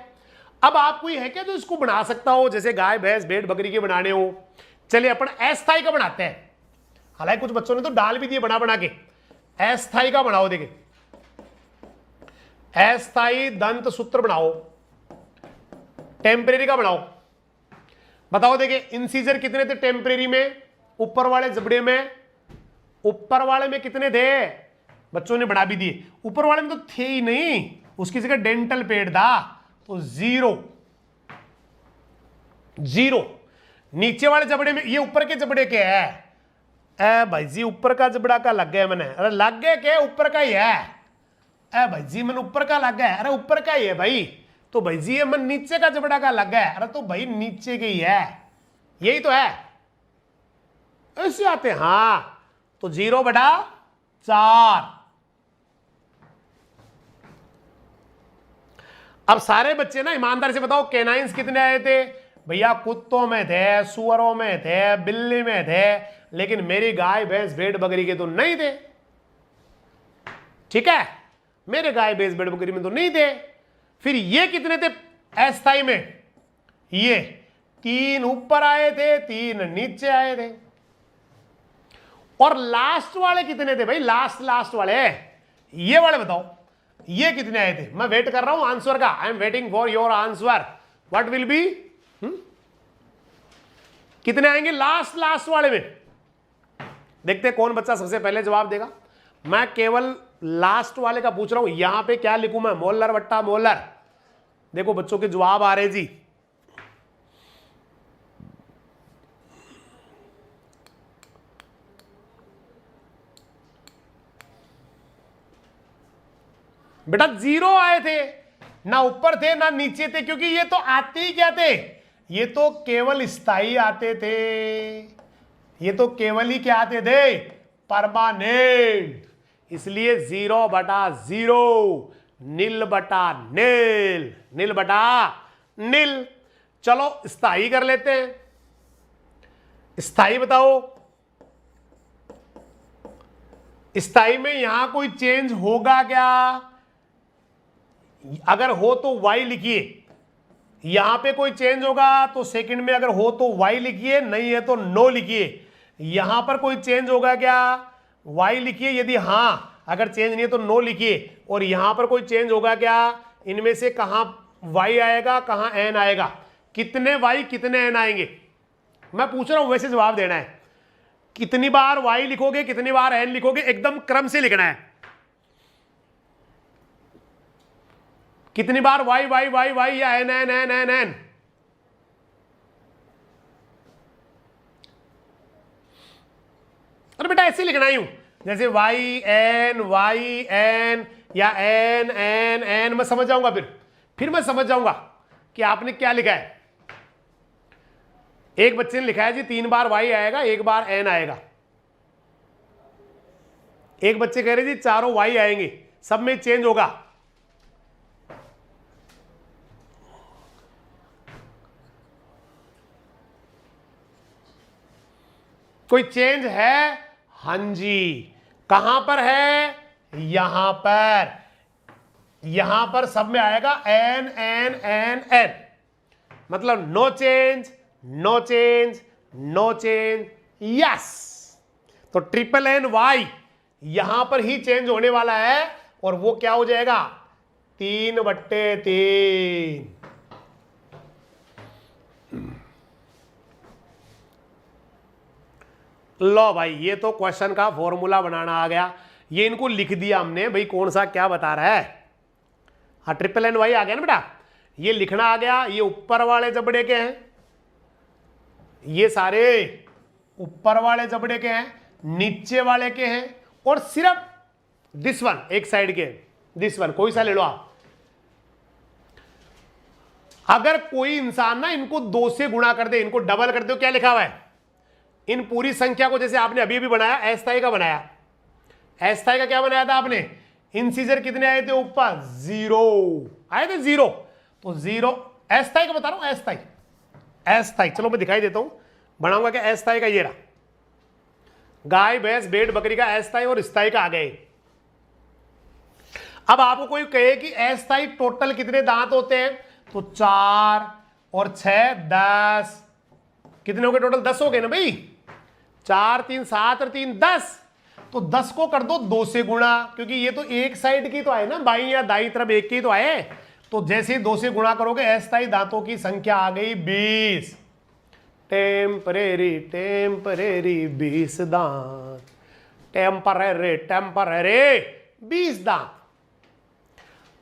अब आप कोई है क्या जो इसको बना सकता हो, जैसे गाय भैंस भेड़ बकरी के बनाने हो? चलिए अपन अस्थाई का बनाते हैं। हालांकि कुछ बच्चों ने तो डाल भी दिए बना बना के। अस्थाई का बनाओ, देखिए अस्थाई दंत सूत्र बनाओ, टेम्परेरी का बनाओ। बताओ देखिए इंसीजर कितने थे टेम्परेरी में? ऊपर वाले जबड़े में, ऊपर वाले में कितने थे? बच्चों ने बना भी दिए। ऊपर वाले में तो थे ही नहीं, उसकी जगह डेंटल पेड था, तो जीरो जीरो। नीचे वाले जबड़े में, ये ऊपर के जबड़े के है। भाई जी ऊपर का जबड़ा का लग गया मैंने, अरे लग गया क्या? ऊपर का ही है। भाई जी मैंने ऊपर का लग गया, अरे ऊपर का ही है भाई। तो भाई जी ये मन नीचे का जबड़ा का लग गया, अरे तो भाई नीचे के ही है, यही तो है। ऐसे आते हैं। हाँ तो 0/4। अब सारे बच्चे ना ईमानदारी से बताओ कैनाइंस कितने आए थे? भैया कुत्तों में थे, सुअरों में थे, बिल्ली में थे, लेकिन मेरी गाय भैंस भेड़ बकरी के तो नहीं थे। ठीक है, मेरे गाय भैंस भेड़ बकरी में तो नहीं थे। फिर ये कितने थे अस्थाई में? ये 3 ऊपर आए थे, 3 नीचे आए थे। और लास्ट वाले कितने थे भाई? लास्ट वाले ये वाले बताओ, ये कितने आए थे? मैं वेट कर रहा हूं आंसर का, I am waiting for your answer. What will be? कितने आएंगे लास्ट वाले में? देखते हैं कौन बच्चा सबसे पहले जवाब देगा। मैं केवल लास्ट वाले का पूछ रहा हूं। यहां पे क्या लिखूं मैं? मोलर बट्टा मोलर। देखो बच्चों के जवाब आ रहे जी। बेटा 0 आए थे, ना ऊपर थे ना नीचे थे, क्योंकि ये तो आते ही क्या थे? ये तो केवल स्थायी आते थे, ये तो केवल ही क्या आते थे? परमानेंट। इसलिए 0/0, नील/नील, नील/नील। चलो स्थायी कर लेते हैं। स्थायी बताओ, स्थायी में यहां कोई चेंज होगा क्या? अगर हो तो y लिखिए। यहां पे कोई चेंज होगा तो सेकंड में अगर हो तो y लिखिए, नहीं है तो नो लिखिए। यहां पर कोई चेंज होगा क्या? y लिखिए, यदि हां अगर चेंज नहीं है तो नो लिखिए। और यहां पर कोई चेंज होगा क्या? इनमें से कहां y आएगा, कहां n आएगा? कितने y कितने n आएंगे? मैं पूछ रहा हूं, वैसे जवाब देना है। कितनी बार y लिखोगे, कितनी बार n लिखोगे, एकदम क्रम से लिखना है। कितनी बार y या n? अरे बेटा ऐसे लिखना ही हूं, जैसे y n या n मैं समझ जाऊंगा। फिर मैं समझ जाऊंगा कि आपने क्या लिखा है। एक बच्चे ने लिखा है जी 3 बार y आएगा, 1 बार n आएगा। एक बच्चे कह रहे जी चारों y आएंगे, सब में चेंज होगा। कोई चेंज है? हाँ जी। कहां पर है? यहां पर। यहां पर सब में आएगा एन एन एन एन, मतलब no change, no change, no change, yes. तो ट्रिपल एन वाई यहां पर ही चेंज होने वाला है और वो क्या हो जाएगा? 3/3। लो भाई, ये तो क्वेश्चन का फॉर्मूला बनाना आ गया। ये इनको लिख दिया हमने भाई, कौन सा क्या बता रहा है। हाँ, ट्रिपल एन वाई आ गया ना बेटा, ये लिखना आ गया। ये ऊपर वाले जबड़े के हैं, ये सारे ऊपर वाले जबड़े के हैं, नीचे वाले के हैं, और सिर्फ दिस वन एक साइड के, दिस वन कोई सा ले लो आप। अगर कोई इंसान ना इनको 2 से गुणा कर दे, इनको डबल कर दो, क्या लिखा हुआ है? इन पूरी संख्या को जैसे आपने अभी बनाया, अस्थाई का बनाया, अस्थाई का क्या बनाया था आपने? इंसीजर कितने आए थे ऊपर? 0 आए थे, 0। तो 0 अस्थाई का बता रहा हूं, अस्थाई, अस्थाई। चलो मैं दिखाई देता हूं, बनाऊंगा क्या? अस्थाई का ये रहा, गाय भैंस भेड़ बकरी का अस्थाई और स्थाई का आ गए। अब आपको कोई कहे कि अस्थाई टोटल कितने दांत होते हैं, तो 4 और 6 10, कितने हो गए टोटल? 10 हो गए ना भाई। 4 3 7 और 3 10, तो 10 को कर दो 2 से गुणा, क्योंकि ये तो एक साइड की तो आए ना, बाईं या दाईं तरफ एक की तो आए। तो जैसे ही 2 से गुणा करोगे अस्थाई दांतों की संख्या आ गई 20। टेम्परेरी टेम्परेरी 20 दांत, टेम्परेरी टेम्परेरी 20 दांत।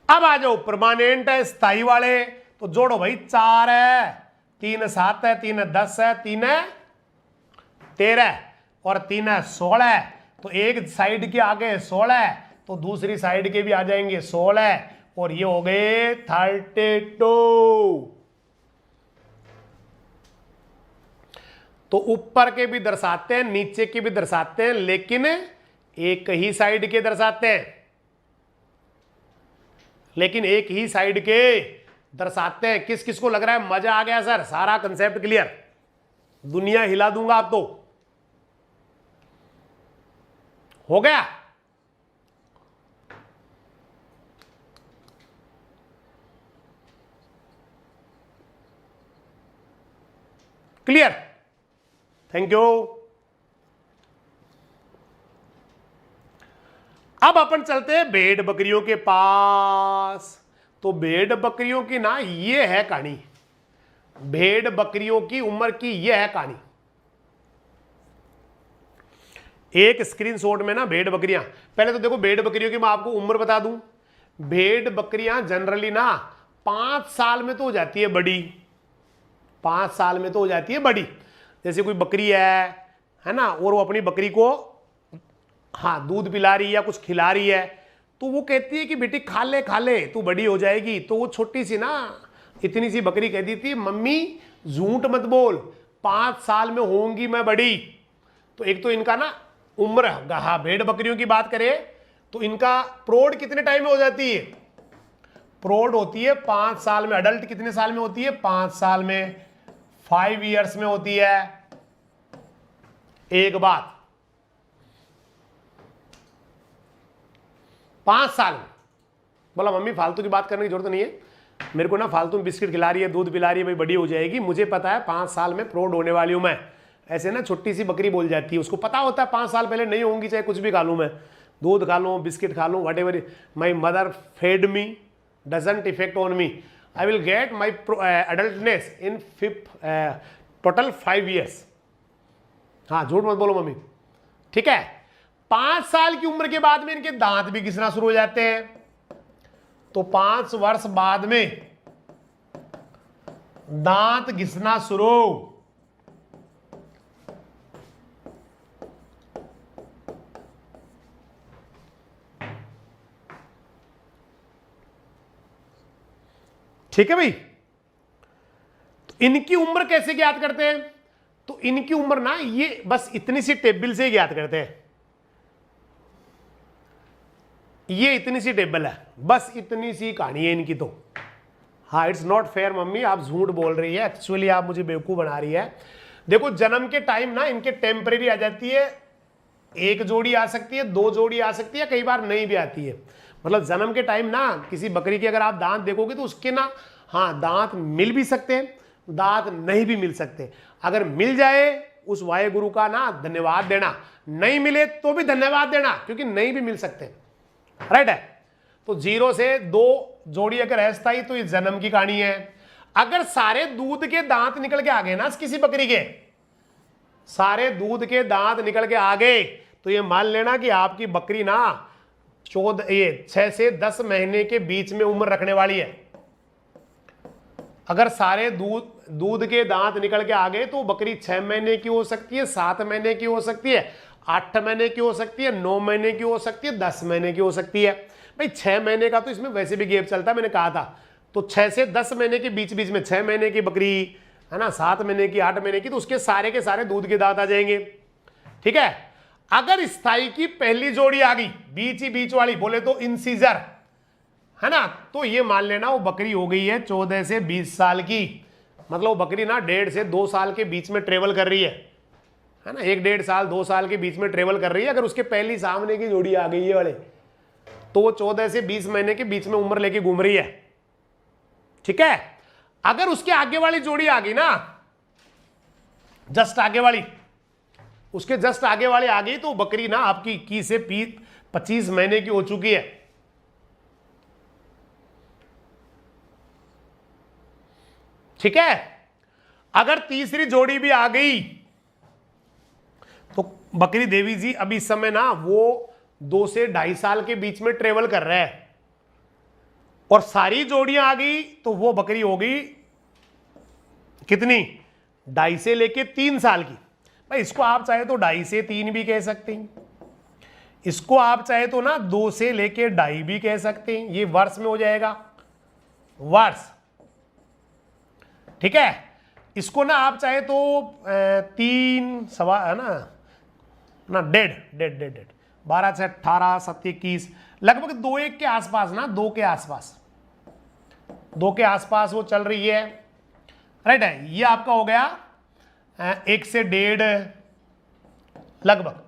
अब आ जाओ परमानेंट है स्थाई वाले, तो जोड़ो भाई। 4 है, 3 7 है, 3 10 है, 3 13 और 3 16। तो एक साइड के आगे 16, तो दूसरी साइड के भी आ जाएंगे 16, और ये हो गए 32। तो ऊपर के भी दर्शाते हैं, नीचे के भी दर्शाते हैं, लेकिन एक ही साइड के दर्शाते हैं, लेकिन एक ही साइड के दर्शाते हैं। किस किस को लग रहा है मजा आ गया सर? सारा कंसेप्ट क्लियर, दुनिया हिला दूंगा आप तो। हो गया? क्लियर? Thank you. अब अपन चलते हैं भेड़ बकरियों के पास। तो भेड़ बकरियों की ना ये है कहानी, भेड़ बकरियों की उम्र की ये है कहानी। एक स्क्रीनशॉट में ना भेड़ बकरियां, पहले तो देखो भेड़ बकरियों की मैं आपको उम्र बता दूं। भेड़ बकरियां जनरली ना 5 साल में तो हो जाती है बड़ी, 5 साल में तो हो जाती है बड़ी। जैसे कोई बकरी है ना, और वो अपनी बकरी को हाँ दूध पिला रही है या कुछ खिला रही है, तो वो कहती है कि बेटी खा ले तू बड़ी हो जाएगी। तो वो छोटी सी ना इतनी सी बकरी कहती थी, मम्मी झूठ मत बोल, 5 साल में होंगी मैं बड़ी। तो एक तो इनका ना उम्र, हाँ भेड़ बकरियों की बात करें तो इनका प्रौढ़ कितने टाइम में हो जाती है? प्रौढ़ होती है 5 साल में। अडल्ट कितने साल में होती है? 5 साल में, 5 इयर्स में होती है। एक बात, 5 साल में। बोला मम्मी फालतू की बात करने की जरूरत नहीं है, मेरे को ना फालतू में बिस्किट खिला रही है, दूध पिला रही है, भाई बड़ी हो जाएगी, मुझे पता है 5 साल में प्रौढ़ होने वाली हूं मैं। ऐसे ना छोटी सी बकरी बोल जाती है, उसको पता होता है 5 साल पहले नहीं होंगी, चाहे कुछ भी खा लूं मैं, दूध खा लूं, बिस्किट खा लूं, what ever my mother fed me doesn't effect on me, I will get my adultness in total 5 years. हाँ झूठ मत बोलो मम्मी, ठीक है। 5 साल की उम्र के बाद में इनके दांत भी घिसना शुरू हो जाते हैं। तो 5 वर्ष बाद में दांत घिसना शुरू। ठीक है भाई। तो इनकी उम्र कैसे ज्ञात करते हैं? तो इनकी उम्र ना ये बस इतनी सी टेबल से ज्ञात करते हैं। ये इतनी सी टेबल है, बस इतनी सी कहानी है इनकी। तो हाँ इट्स नॉट फेयर मम्मी, आप झूठ बोल रही है, एक्चुअली आप मुझे बेवकूफ़ बना रही है। देखो जन्म के टाइम ना इनके टेम्परेरी आ जाती है, एक जोड़ी आ सकती है, दो जोड़ी आ सकती है, कई बार नहीं भी आती है। मतलब जन्म के टाइम ना किसी बकरी के अगर आप दांत देखोगे तो उसके ना हाँ दांत मिल भी सकते हैं, दांत नहीं भी मिल सकते। अगर मिल जाए उस वाहे गुरु का ना धन्यवाद देना, नहीं मिले तो भी धन्यवाद देना, क्योंकि नहीं भी मिल सकते। राइट है। तो 0 से 2 जोड़ी अगर है स्थायी तो ये जन्म की कहानी है। अगर सारे दूध के दांत निकल के आ गए ना किसी बकरी के, सारे दूध के दांत निकल के आ गए तो ये मान लेना कि आपकी बकरी ना 6 से 10 महीने के बीच में उम्र रखने वाली है। अगर सारे दूध के दांत निकल के आ गए तो बकरी 6 महीने की हो सकती है, 7 महीने की हो सकती है, 8 महीने की हो सकती है, 9 महीने की हो सकती है, 10 महीने की हो सकती है। भाई 6 महीने का तो इसमें वैसे भी गैप चलता है, मैंने कहा था। तो 6 से 10 महीने के बीच बीच में 6 महीने की बकरी है ना, 7 महीने की, 8 महीने की, तो उसके सारे के सारे दूध के दांत आ जाएंगे। ठीक है। अगर स्थाई की पहली जोड़ी आ गई, बीच ही बीच वाली बोले तो इंसीजर है ना, तो ये मान लेना वो बकरी हो गई है 14 से 20 साल की। मतलब वो बकरी ना 1.5 से 2 साल के बीच में ट्रेवल कर रही है ना, 1-1.5 साल 2 साल के बीच में ट्रेवल कर रही है। अगर उसके पहली सामने की जोड़ी आ गई है वाले, तो वो 14 से 20 महीने के बीच में उम्र लेके घूम रही है। ठीक है। अगर उसके आगे वाली जोड़ी आ गई ना, जस्ट आगे वाली, उसके जस्ट आगे वाली आ गई तो बकरी ना आपकी 21 से 25 महीने की हो चुकी है। ठीक है। अगर तीसरी जोड़ी भी आ गई तो बकरी देवी जी अभी इस समय ना वो 2 से 2.5 साल के बीच में ट्रेवल कर रहा है, और सारी जोड़ियां आ गई तो वो बकरी हो गई कितनी, 2.5 से लेके 3 साल की। भाई इसको आप चाहे तो 2.5 से 3 भी कह सकते हैं, इसको आप चाहे तो ना 2 से लेके 2.5 भी कह सकते हैं, ये वर्ष में हो जाएगा, वर्ष। ठीक है। इसको ना आप चाहे तो 3 सवा है ना डेढ़ 12 से 18 7 21 लगभग 2-1 के आसपास ना, 2 के आसपास, 2 के आसपास वो चल रही है। राइट है। ये आपका हो गया 1 से 1.5 लगभग।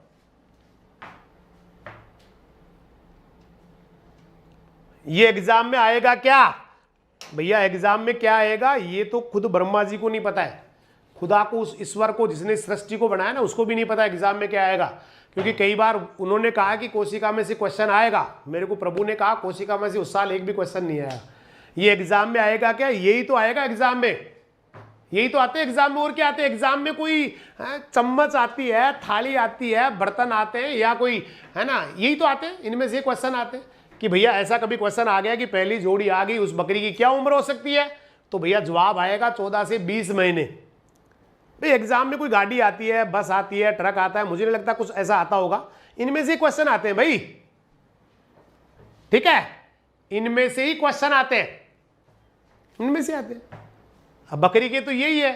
ये एग्जाम में आएगा क्या भैया, एग्जाम में क्या आएगा ये तो खुद ब्रह्मा जी को नहीं पता है, खुदा को, उस ईश्वर को जिसने सृष्टि को बनाया ना उसको भी नहीं पता एग्जाम में क्या आएगा। क्योंकि कई बार उन्होंने कहा कि कोशिका में से क्वेश्चन आएगा, मेरे को प्रभु ने कहा कोशिका में से उस साल एक भी क्वेश्चन नहीं आया। ये एग्जाम में आएगा क्या, यही तो आएगा एग्जाम में, यही तो आते हैं एग्जाम में। और क्या आते हैं एग्जाम में, कोई चम्मच आती है, थाली आती है, बर्तन आते हैं, या कोई है ना, यही तो आते हैं, इनमें से क्वेश्चन आते हैं कि भैया ऐसा कभी क्वेश्चन आ गया कि पहली जोड़ी आ गई, उस बकरी की क्या उम्र हो सकती है, तो भैया जवाब आएगा 14 से 20 महीने। भाई एग्जाम में कोई गाड़ी आती है, बस आती है, ट्रक आता है, मुझे नहीं लगता कुछ ऐसा आता होगा, इनमें से क्वेश्चन आते हैं भाई। ठीक है। इनमें से ही क्वेश्चन आते हैं, इनमें से आते हैं। अब बकरी के तो यही है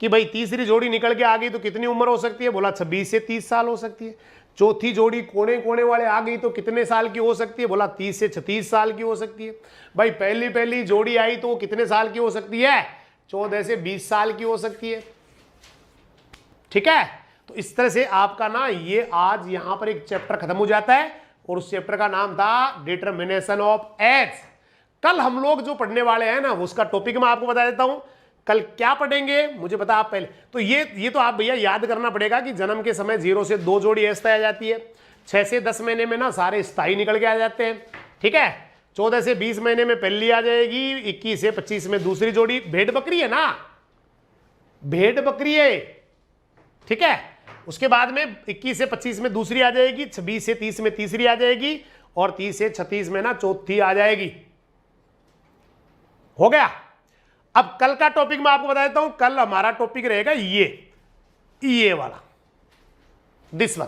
कि भाई तीसरी जोड़ी निकल के आ गई तो कितनी उम्र हो सकती है, बोला 26 से 30 साल हो सकती है। चौथी जोड़ी कोने कोने वाले आ गई तो कितने साल की हो सकती है, बोला 30 से 36 साल की हो सकती है। भाई पहली जोड़ी आई तो कितने साल की हो सकती है, 14 से 20 साल की हो सकती है। ठीक है। तो इस तरह से आपका ना ये आज यहां पर एक चैप्टर खत्म हो जाता है, और उस चैप्टर का नाम था डिटर्मिनेशन ऑफ एज। कल हम लोग जो पढ़ने वाले हैं ना उसका टॉपिक मैं आपको बता देता हूं, कल क्या पढ़ेंगे मुझे पता आप पहले तो ये तो आप भैया याद करना पड़ेगा कि जन्म के समय 0 से 2 जोड़ी अस्थायी आ जाती है, 6 से 10 महीने में ना सारे स्थायी निकल के आ जाते हैं। ठीक है। 14 से 20 महीने में पहली आ जाएगी, 21 से 25 में दूसरी जोड़ी। भेड़ बकरी है ना, भेड़ बकरी है। ठीक है। उसके बाद में 21 से 25 में दूसरी आ जाएगी, 26 से 30 में तीसरी आ जाएगी, और 30 से 36 में ना चौथी आ जाएगी। हो गया। अब कल का टॉपिक मैं आपको बता देता हूं, कल हमारा टॉपिक रहेगा ये वाला, दिस वन।